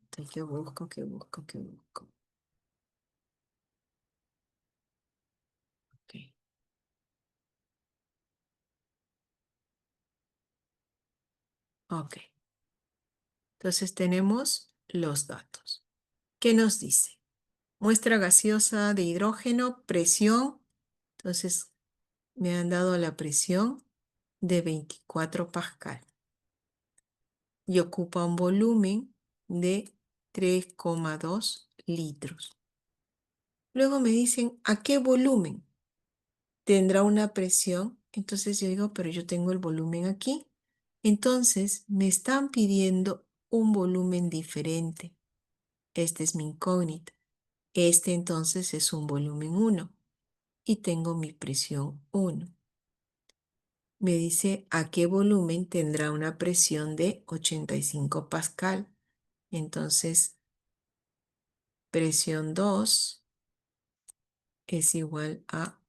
Entonces, ¿qué busco, qué busco, qué busco? Ok. Ok. Entonces tenemos los datos. ¿Qué nos dice? Muestra gaseosa de hidrógeno, presión. Entonces me han dado la presión de 24 pascal y ocupa un volumen de 3,2 litros. Luego me dicen, ¿a qué volumen tendrá una presión? Entonces yo digo, pero yo tengo el volumen aquí. Entonces me están pidiendo un volumen diferente. Este es mi incógnita. Este entonces es un volumen 1 y tengo mi presión 1. Me dice a qué volumen tendrá una presión de 85 pascal. Entonces, presión 2 es igual a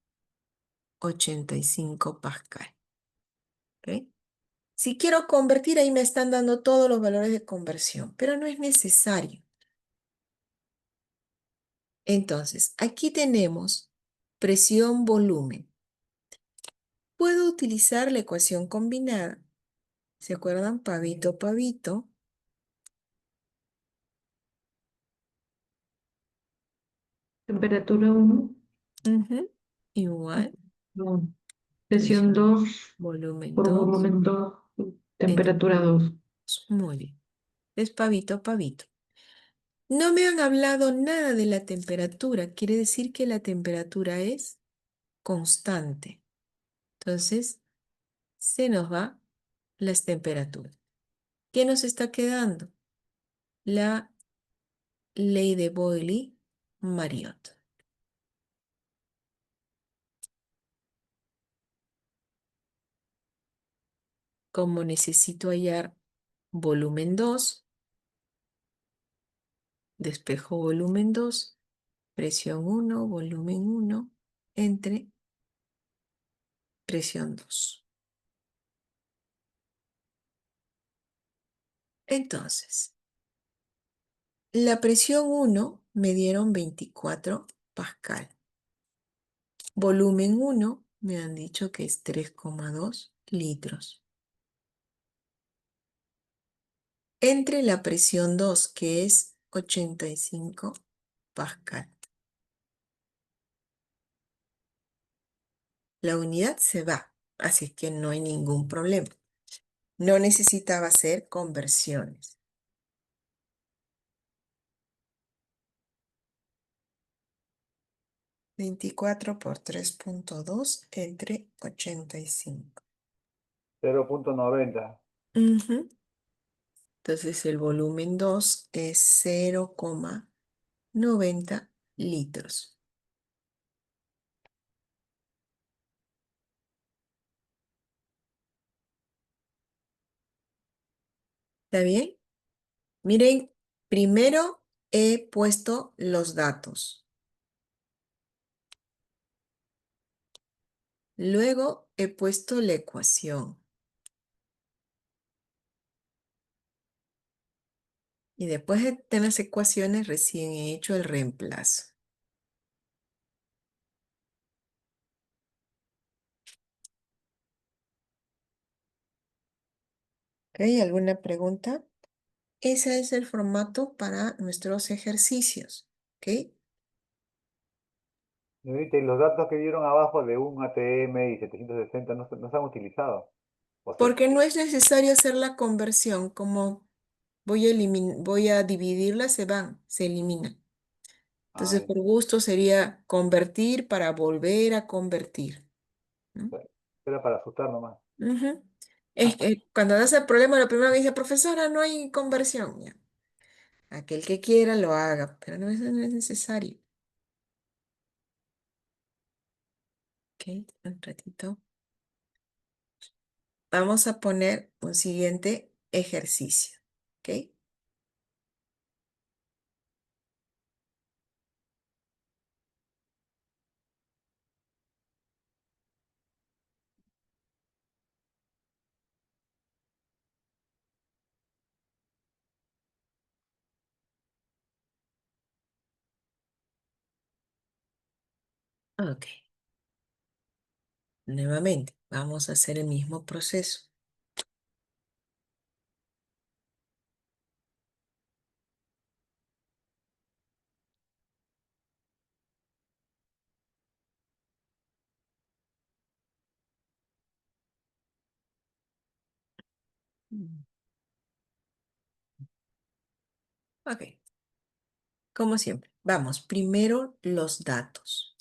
85 pascal. ¿Ok? Si quiero convertir, ahí me están dando todos los valores de conversión, pero no es necesario. Entonces, aquí tenemos presión-volumen. Puedo utilizar la ecuación combinada. ¿Se acuerdan? Pavito, pavito. Temperatura 1. Igual No. Presión 2 volumen por 2, volumen 2, temperatura 2. muy bien. Es pavito, pavito. No me han hablado nada de la temperatura. Quiere decir que la temperatura es constante. Entonces, se nos va las temperaturas. ¿Qué nos está quedando? La ley de Boyle-Marriott. Como necesito hallar volumen 2, despejo volumen 2, presión 1, volumen 1, entre presión 2. Entonces, la presión 1 me dieron 24 pascal. Volumen 1 me han dicho que es 3,2 litros. Entre la presión 2, que es 85 pascal. La unidad se va, así que no hay ningún problema. No necesitaba hacer conversiones. 24 por 3,2 entre 85. 0.90. Ujú. Entonces el volumen 2 es 0,90 litros. ¿Está bien? Miren, primero he puesto los datos. Luego he puesto la ecuación. Y después de tener las ecuaciones, recién he hecho el reemplazo. ¿Ok? ¿Alguna pregunta? Ese es el formato para nuestros ejercicios. ¿Ok? Señorita, y los datos que dieron abajo de un ATM y 760 no se han utilizado. O sea, Porque no es necesario hacer la conversión. Como voy a dividirla, se van, se eliminan. Entonces, ay, por gusto sería convertir para volver a convertir, ¿no? era para asustar nomás. Ujú. Es que cuando das el problema, lo primero que dice, profesora, no hay conversión. Ya. Aquel que quiera lo haga, pero no es necesario. Ok, un ratito. Vamos a poner un siguiente ejercicio. ¿Ok? Ok. Nuevamente, vamos a hacer el mismo proceso. Mm. Ok, como siempre. Vamos, primero los datos.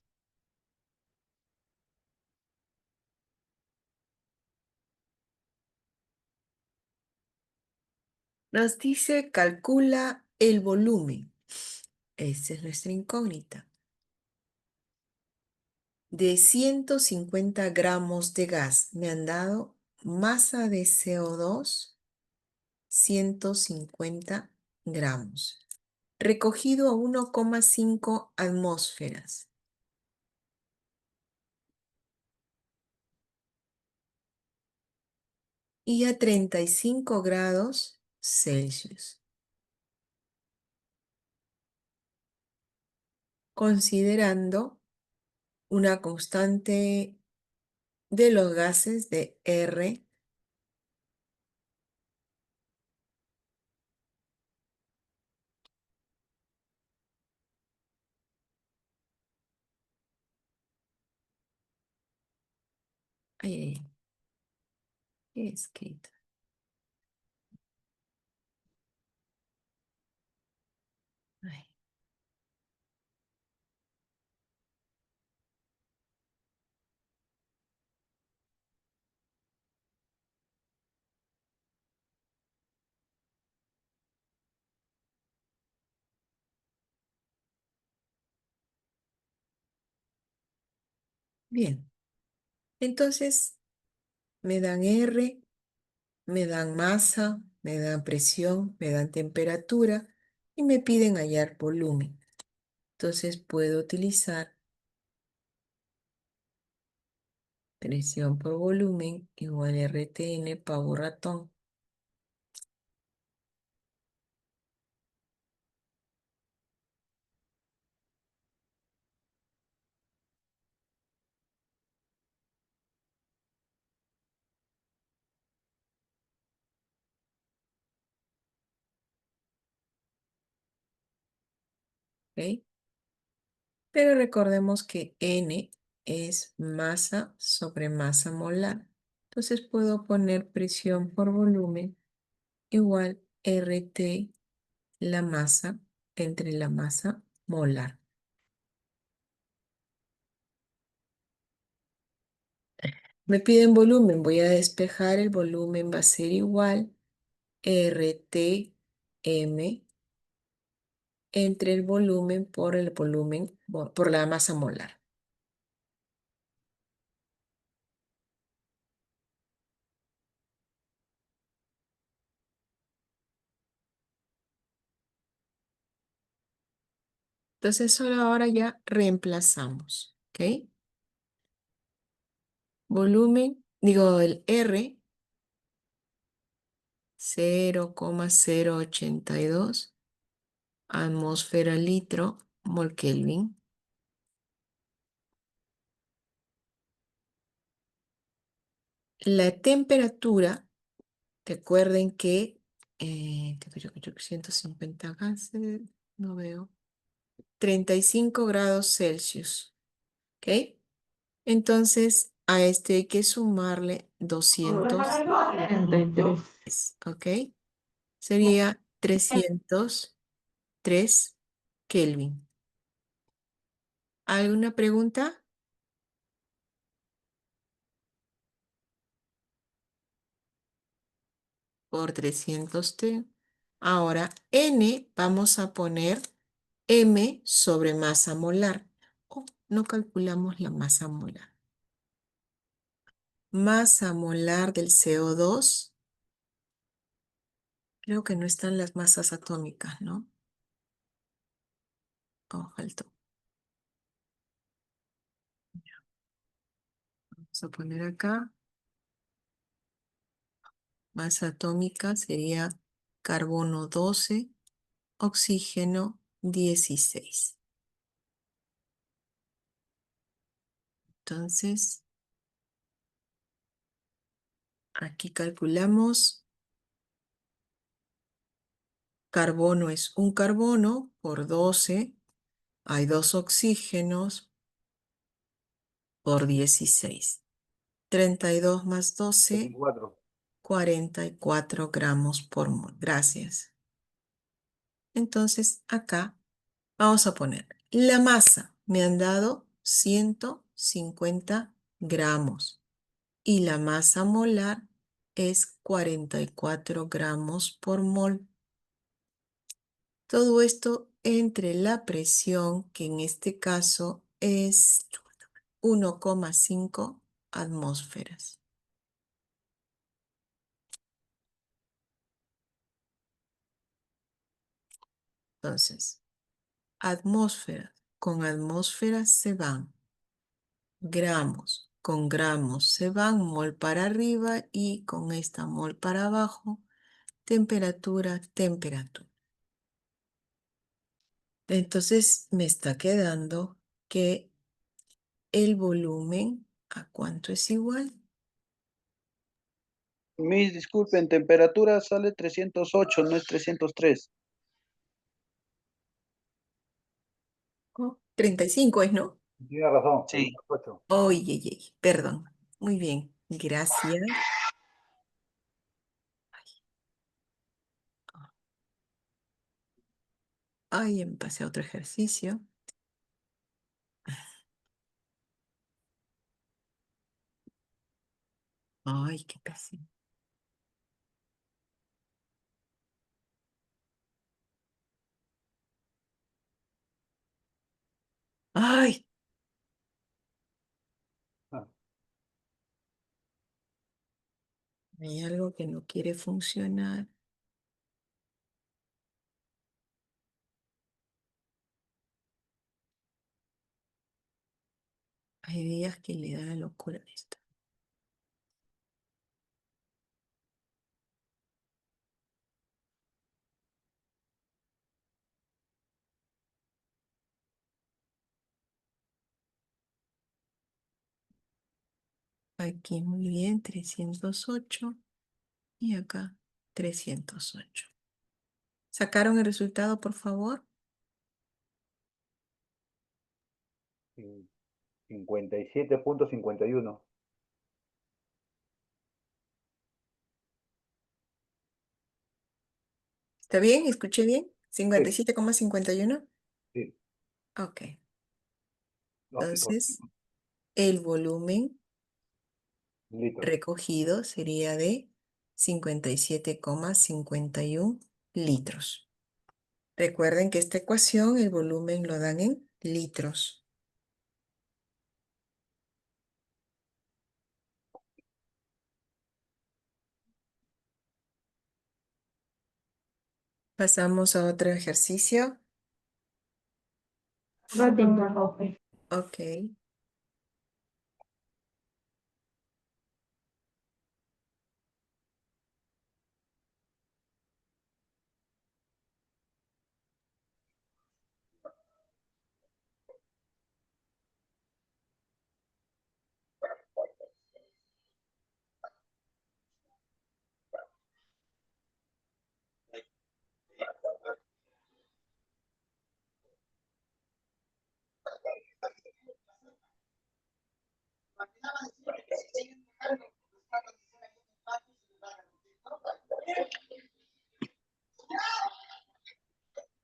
Nos dice, calcula el volumen. Esa es nuestra incógnita. De 150 gramos de gas me han dado masa de CO2, 150 gramos, recogido a 1,5 atmósferas y a 35 grados Celsius, considerando una constante de los gases de R. Ay, ay, ay. ¿Qué he escrito? Ay, bien. Entonces, me dan R, me dan masa, me dan presión, me dan temperatura y me piden hallar volumen. Entonces, puedo utilizar presión por volumen igual RTN pavo ratón. ¿Ok? Pero recordemos que N es masa sobre masa molar. Entonces puedo poner presión por volumen igual RT la masa entre la masa molar. Me piden volumen, voy a despejar, el volumen va a ser igual RTM entre el volumen, por la masa molar. Entonces solo ahora ya reemplazamos, ¿ok? Volumen, digo el R, 0,082 atmósfera litro mol Kelvin. La temperatura, recuerden que 150 gases, no veo, 35 grados Celsius, ¿ok? Entonces a este hay que sumarle 200, 33. ¿ok? Sería 303 Kelvin. ¿Alguna pregunta? Por 300T. Ahora, N vamos a poner M sobre masa molar. Oh, no calculamos la masa molar. Masa molar del CO2. Creo que no están las masas atómicas, ¿no? Oh, faltó. Vamos a poner acá. Masa atómica sería carbono 12, oxígeno 16. Entonces, aquí calculamos. Carbono es un carbono por 12. Hay 2 oxígenos por 16. 32 más 12, 24. 44 gramos por mol. Gracias. Entonces, acá vamos a poner la masa. Me han dado 150 gramos. Y la masa molar es 44 gramos por mol. Todo esto entre la presión, que en este caso es 1,5 atmósferas. Entonces, atmósfera con atmósferas se van, gramos con gramos se van, mol para arriba y con esta mol para abajo, temperatura, temperatura. Entonces, me está quedando que el volumen, ¿a cuánto es igual? Mis, disculpen, temperatura sale 308, no es 303. Oh, 35 es, ¿no? Tiene razón, Sí. 38. Oye, perdón. Muy bien, gracias. Ay, ya me pasé a otro ejercicio. Ay, qué pésimo. Ay, Ah, hay algo que no quiere funcionar. Hay días que le da la locura a esto. Aquí muy bien, 308. Y acá, 308. ¿Sacaron el resultado, por favor? sí, 57.51. ¿Está bien? ¿Escuché bien? Sí, 57,51. sí. Ok. Óptico, Entonces, el volumen litros. recogido sería de 57,51 litros. Recuerden que esta ecuación, el volumen lo dan en litros. Pasamos a otro ejercicio. No te interrumpe. Ok.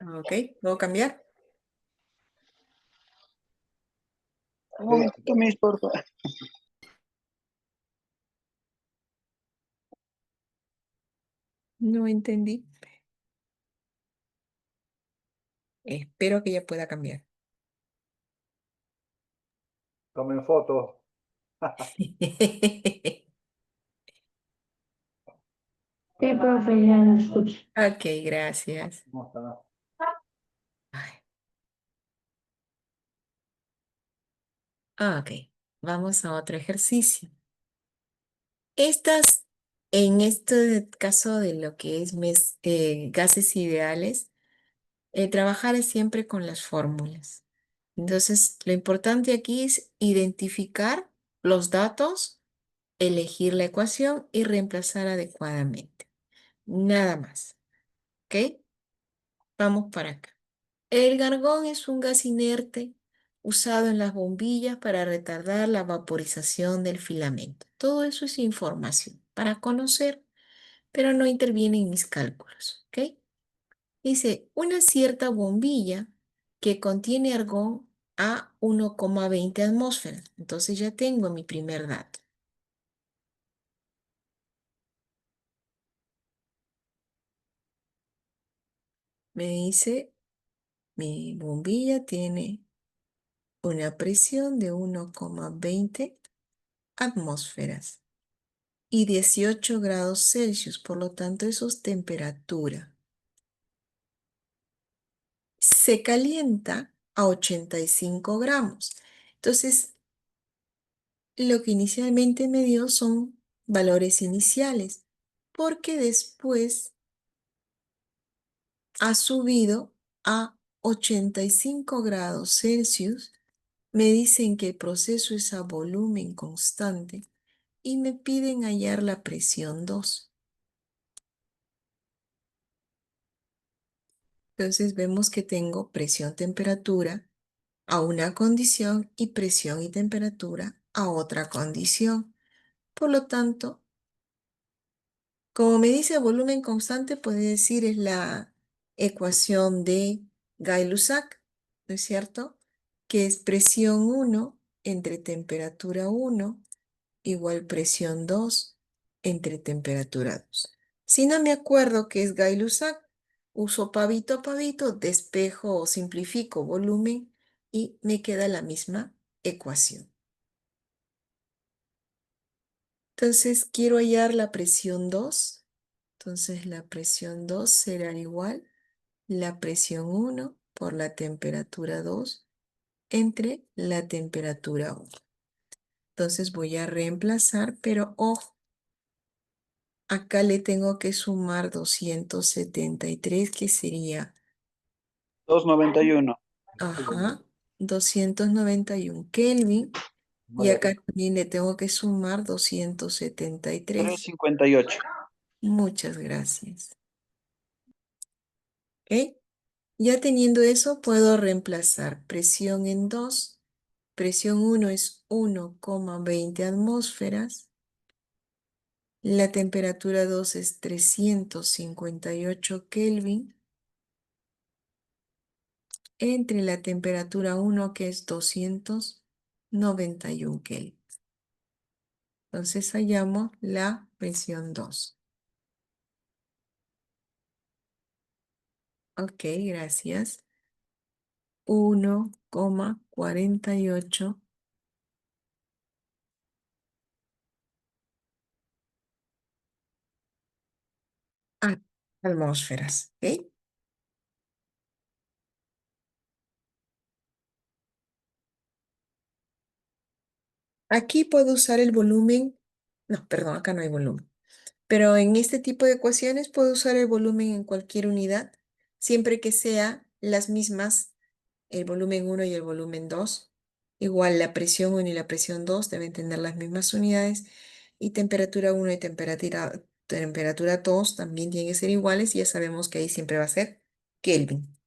Ok, ¿puedo cambiar? Un momentito, Miss, por favor. No entendí. Espero que ya pueda cambiar. Tomen fotos. Sí, profe, ya lo escucho. Ok, gracias. No está nada. Ay, ok, vamos a otro ejercicio. En este caso de lo que es gases ideales, trabajar es siempre con las fórmulas. Entonces, lo importante aquí es identificar los datos, elegir la ecuación y reemplazar adecuadamente. Nada más. ¿Ok? Vamos para acá. El argón es un gas inerte usado en las bombillas para retardar la vaporización del filamento. Todo eso es información para conocer, pero no interviene en mis cálculos. ¿Ok? Dice, una cierta bombilla que contiene argón a 1,20 atmósferas. Entonces ya tengo mi primer dato. Me dice, mi bombilla tiene una presión de 1,20 atmósferas y 18 grados Celsius. Por lo tanto, eso es temperatura. Se calienta a 85 gramos. Entonces, lo que inicialmente me dio son valores iniciales, porque después ha subido a 85 grados Celsius. Me dicen que el proceso es a volumen constante y me piden hallar la presión 2. Entonces vemos que tengo presión-temperatura a una condición y presión y temperatura a otra condición. Por lo tanto, como me dice volumen constante, puede decir es la ecuación de Gay-Lussac, ¿no es cierto? Que es presión 1 entre temperatura 1 igual presión 2 entre temperatura 2. Si no me acuerdo qué es Gay-Lussac, uso pavito a pavito, despejo o simplifico volumen y me queda la misma ecuación. Entonces quiero hallar la presión 2. Entonces la presión 2 será igual la presión 1 por la temperatura 2 entre la temperatura 1. Entonces voy a reemplazar, pero ojo, acá le tengo que sumar 273, que sería, 291. ajá, 291 Kelvin. Y acá también le tengo que sumar 273. 358. Muchas gracias. ¿Ok? Ya teniendo eso, puedo reemplazar presión en 2. Presión 1 es 1,20 atmósferas. La temperatura 2 es 358 Kelvin. Entre la temperatura 1, que es 291 Kelvin. Entonces hallamos la presión 2. Ok, gracias. 1,48 atmósferas. ¿Ok? Aquí puedo usar el volumen. No, perdón, acá no hay volumen. Pero en este tipo de ecuaciones puedo usar el volumen en cualquier unidad, siempre que sea las mismas, el volumen 1 y el volumen 2. Igual la presión 1 y la presión 2 deben tener las mismas unidades. Y temperatura 1 y temperatura 2 también tienen que ser iguales. Y ya sabemos que ahí siempre va a ser Kelvin.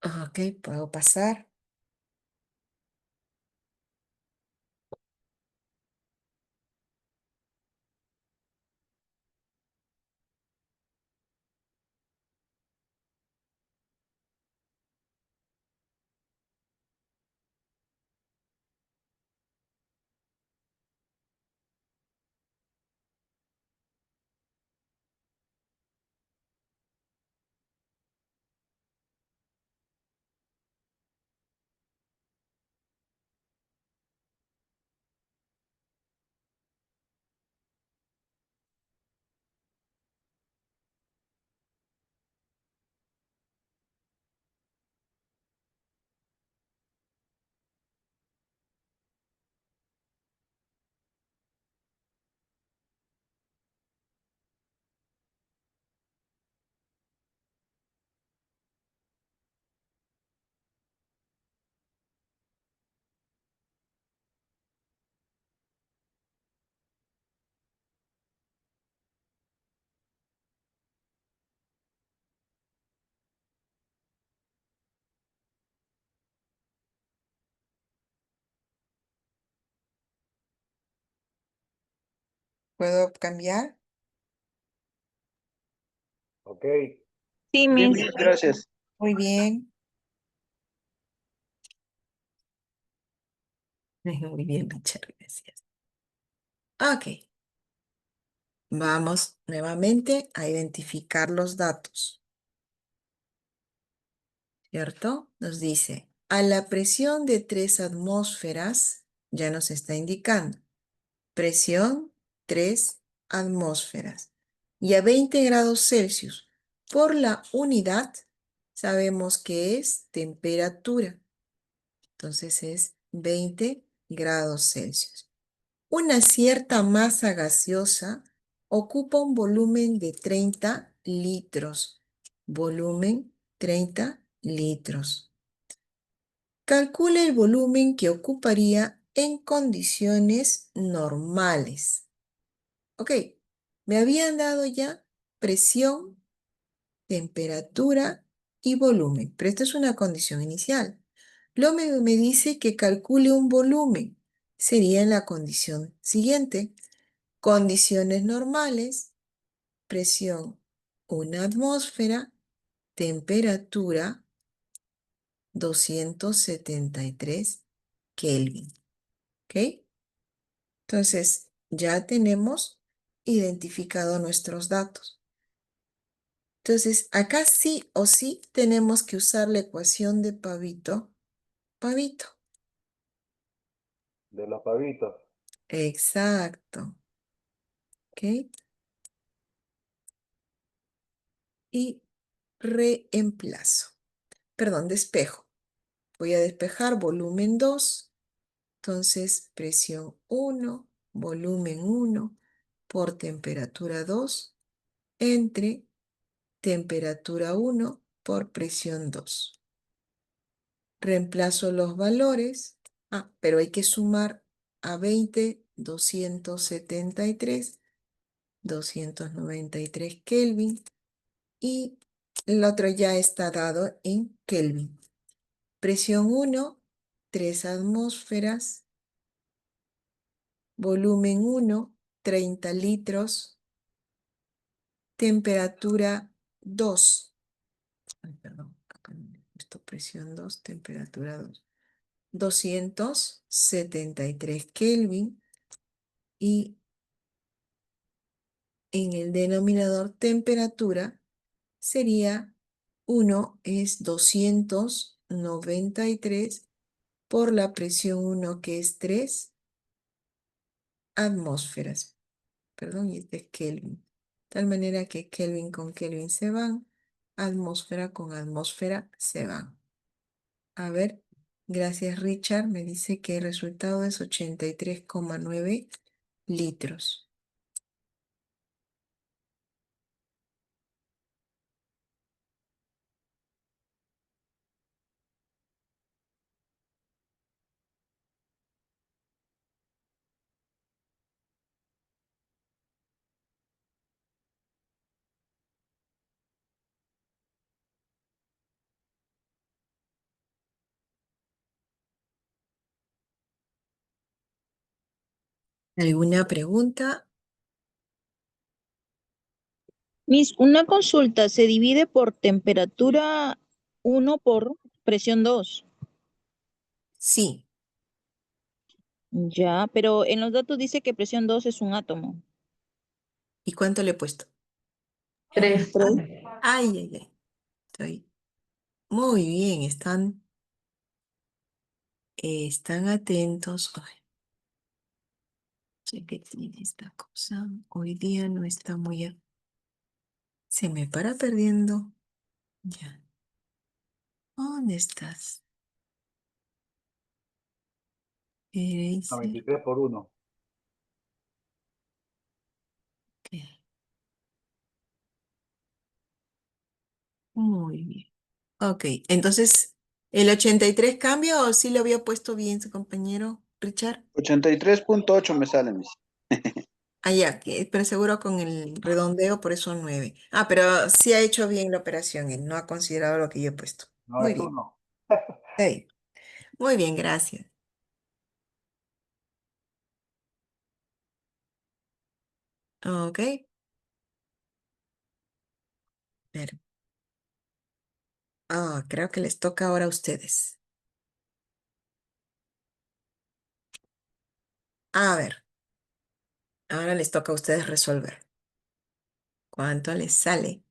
Ok, puedo pasar. ¿Puedo cambiar? Ok, Sí, Bien, Miss. bien, gracias. Muy bien. Muy bien, muchas gracias. Ok. Vamos nuevamente a identificar los datos, ¿cierto? Nos dice, a la presión de 3 atmósferas, ya nos está indicando, presión 3 atmósferas. Y a 20 grados Celsius, por la unidad, sabemos que es temperatura. Entonces es 20 grados Celsius. Una cierta masa gaseosa ocupa un volumen de 30 litros. Volumen 30 litros. Calcula el volumen que ocuparía en condiciones normales. Ok, me habían dado ya presión, temperatura y volumen, pero esta es una condición inicial. Luego me dice que calcule un volumen. Sería en la condición siguiente. Condiciones normales, presión 1 atmósfera, temperatura 273 Kelvin. ¿Ok? Entonces, ya tenemos identificado nuestros datos. Entonces, acá sí o sí tenemos que usar la ecuación de Pavito. Pavito. De los pavitos. Exacto. ¿Ok? Y reemplazo. Perdón, despejo. Voy a despejar volumen 2. Entonces, presión 1, volumen 1 por temperatura 2 entre temperatura 1 por presión 2. Reemplazo los valores. Pero hay que sumar a 20, 293 Kelvin. Y el otro ya está dado en Kelvin. Presión 1, 3 atmósferas. Volumen 1, 30 litros. Temperatura 2. Ay, perdón, acá no he puesto presión 2, temperatura 2. 273 Kelvin. Y en el denominador temperatura sería 1 es 293 por la presión 1 que es 3 atmósferas. Perdón, y este es Kelvin. De tal manera que Kelvin con Kelvin se van, atmósfera con atmósfera se van. A ver, gracias Richard, me dice que el resultado es 83,9 litros. ¿Alguna pregunta? Miss, una consulta se divide por temperatura 1 por presión 2. Sí. Ya, pero en los datos dice que presión 2 es un átomo. ¿Y cuánto le he puesto? 3. Ay, ay, ay. Estoy muy bien, están atentos. Ay, sé que tiene esta cosa. Hoy día no está muy. Se me para perdiendo. Ya. ¿Dónde estás? A Dice 23 por 1. que. Muy bien. Ok, entonces, ¿el 83 cambia o sí lo había puesto bien su compañero Richard? 83,8 me sale, mis. Ya, pero seguro con el redondeo, por eso 9. Pero sí ha hecho bien la operación, él no ha considerado lo que yo he puesto. No Muy es bien, 1. está bien. Muy bien, gracias. Ok, pero, creo que les toca ahora a ustedes. A ver, ahora les toca a ustedes resolver. ¿Cuánto les sale?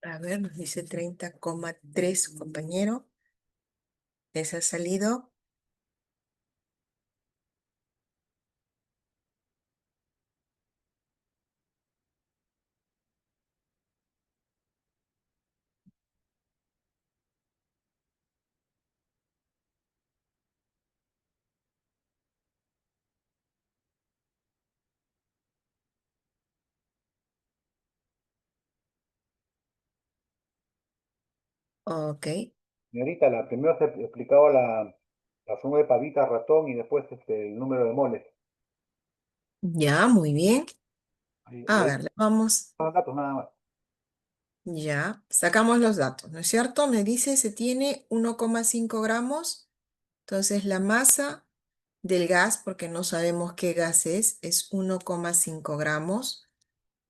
A ver, nos dice 30,3, compañero. ¿Les ha salido? Ok, Señorita, la primero se explicaba la suma de pavita, ratón y después el número de moles. ya, muy bien. Ahí, A ahí ver, vamos. están los datos nada más. Ya, sacamos los datos, ¿no es cierto? Me dice se tiene 1,5 gramos. Entonces la masa del gas, porque no sabemos qué gas es 1,5 gramos.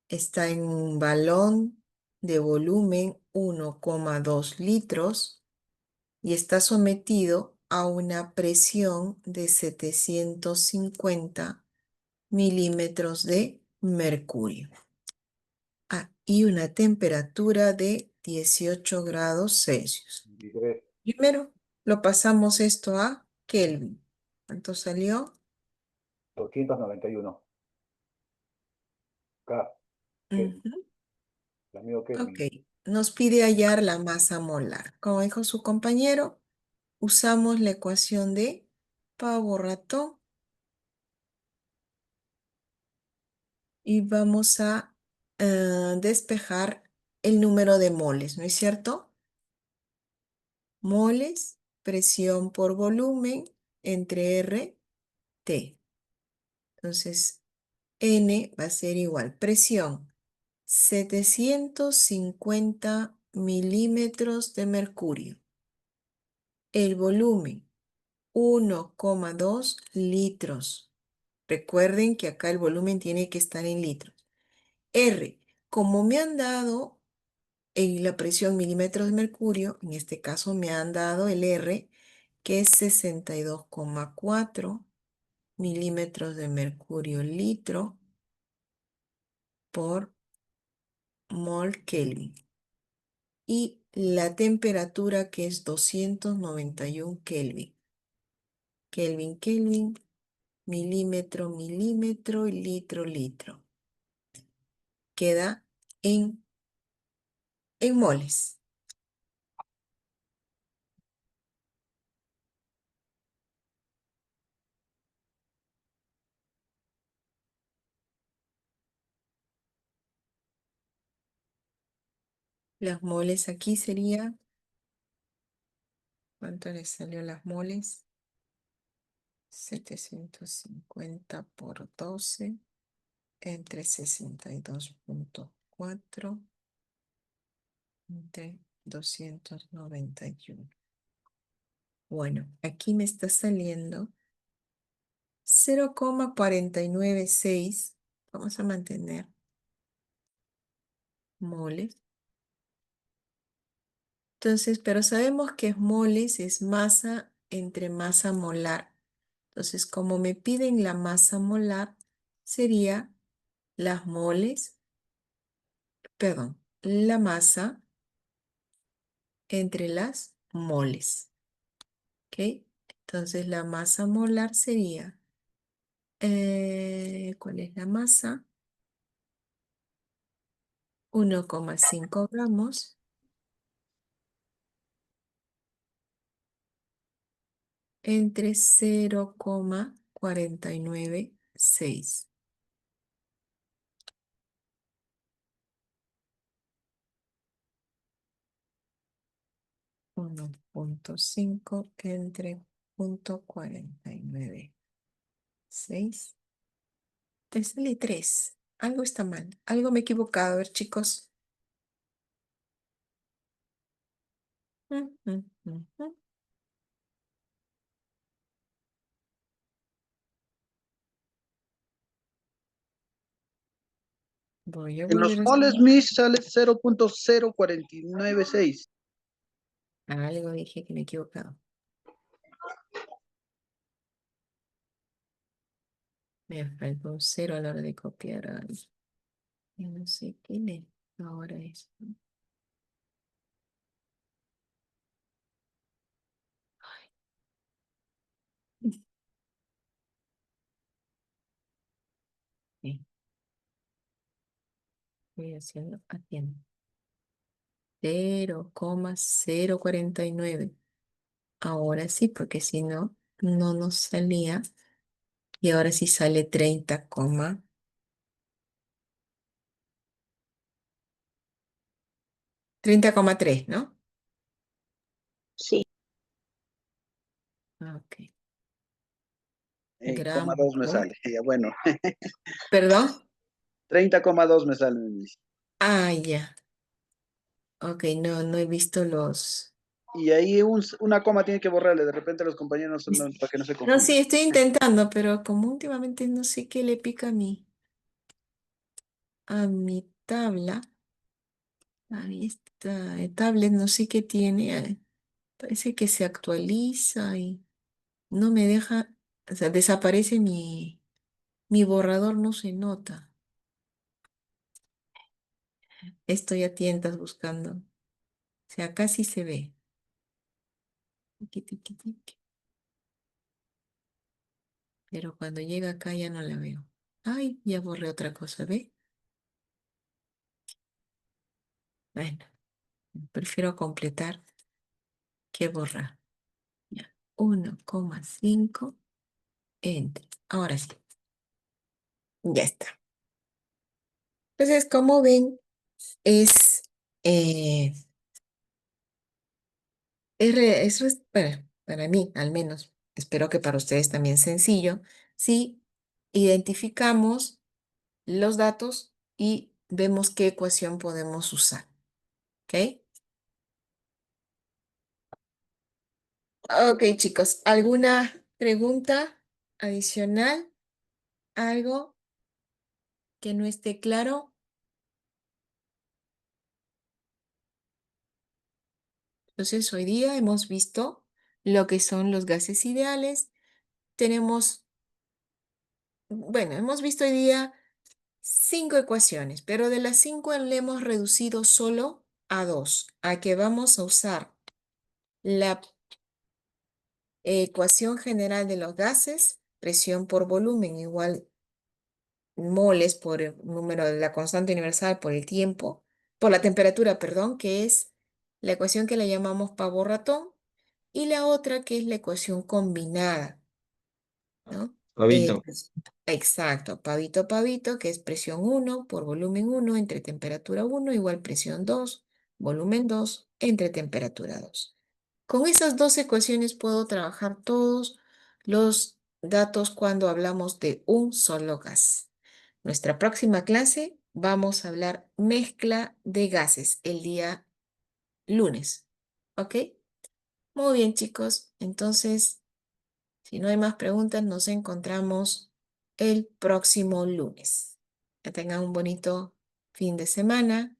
Está en un balón de volumen 1,2 litros y está sometido a una presión de 750 milímetros de mercurio. Y una temperatura de 18 grados Celsius. 23, Primero lo pasamos esto a Kelvin. ¿Cuánto salió? 291. K, Kelvin, Ujú. el amigo Ok, Kelvin. nos pide hallar la masa molar. Como dijo su compañero, usamos la ecuación de Pavo-Ratón y vamos a despejar el número de moles, ¿no es cierto? Moles, presión por volumen entre R, T. Entonces, N va a ser igual. Presión, 750 milímetros de mercurio. El volumen, 1,2 litros. Recuerden que acá el volumen tiene que estar en litros. R, como me han dado la presión milímetros de mercurio, en este caso me han dado el R, que es 62,4 milímetros de mercurio litro por mol Kelvin. Y la temperatura que es 291 Kelvin. Kelvin, Kelvin, milímetro, milímetro, litro, litro. Queda en moles. Las moles aquí sería, ¿cuánto les salió las moles? 750 por 12 entre 62,4 entre 291. Bueno, aquí me está saliendo 0,496. Vamos a mantener moles. Entonces, pero sabemos que moles es masa entre masa molar. Entonces, como me piden la masa molar, sería las moles, perdón, la masa entre las moles. ¿Ok? Entonces, la masa molar sería, ¿cuál es la masa? 1,5 gramos entre 0,496. 1,5 entre 0,496. Te sale 3. Algo está mal. Algo me he equivocado. A ver, chicos. Ujú. Voy a En los volver a moles, hacer. Miss, sale 0,0496. Algo dije que me he equivocado. Me faltó un 0 a la hora de copiar. Ay, yo no sé qué le ahora es. estoy haciendo? Atiendo. 0,049. Ahora sí, porque si no, no nos salía. Y ahora sí sale 30,3, ¿no? Sí. Ok. Coma Gramos 2 me por. sale. Ya, bueno, ¿Perdón? 30,2 me sale. Miss. Ah, ya. Ok, no he visto los. Y ahí una coma tiene que borrarle. De repente los compañeros, para que no se No, confundan. sí, estoy intentando, pero como últimamente no sé qué le pica a mi tabla, a mi esta tablet, no sé qué tiene. Parece que se actualiza y no me deja, o sea, desaparece mi borrador, no se nota. Estoy a tientas buscando. O sea, acá sí se ve. Tiqui, tiqui, tiqui. Pero cuando llega acá ya no la veo. Ay, ya borré otra cosa, ¿ve? Bueno, prefiero completar que borrar. Ya. 1,5. Enter. Ahora sí. Ya está. Entonces, como ven, es, eh, eso es para mí, al menos. Espero que para ustedes también sencillo. Si identificamos los datos y vemos qué ecuación podemos usar. ¿Ok? Ok, chicos. ¿Alguna pregunta adicional? ¿Algo que no esté claro? Entonces, hoy día hemos visto lo que son los gases ideales. Hemos visto hoy día 5 ecuaciones, pero de las 5 le hemos reducido solo a 2, a que vamos a usar la ecuación general de los gases, presión por volumen igual moles por el número de la constante universal por el tiempo, por la temperatura, perdón, que es la ecuación que le llamamos pavo-ratón, y la otra que es la ecuación combinada, ¿no? Pavito. Exacto, pavito, pavito, que es presión 1 por volumen 1 entre temperatura 1 igual presión 2, volumen 2 entre temperatura 2. Con esas dos ecuaciones puedo trabajar todos los datos cuando hablamos de un solo gas. Nuestra próxima clase vamos a hablar mezcla de gases el día lunes. ¿Ok? Muy bien, chicos. Entonces, si no hay más preguntas, nos encontramos el próximo lunes. Que tengan un bonito fin de semana.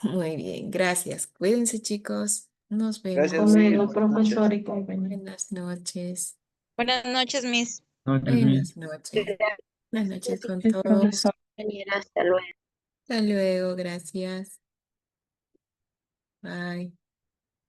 Muy bien, gracias. Cuídense, chicos. Nos Gracias, Hasta vemos. Miss. luego, Buenas noches. profesor y compañero. Buenas noches. Buenas noches, Miss. Noches, Miss. Buenas noches. Buenas noches con Sí, todos. profesor. Ingeniera, hasta luego. Hasta luego, gracias. Bye.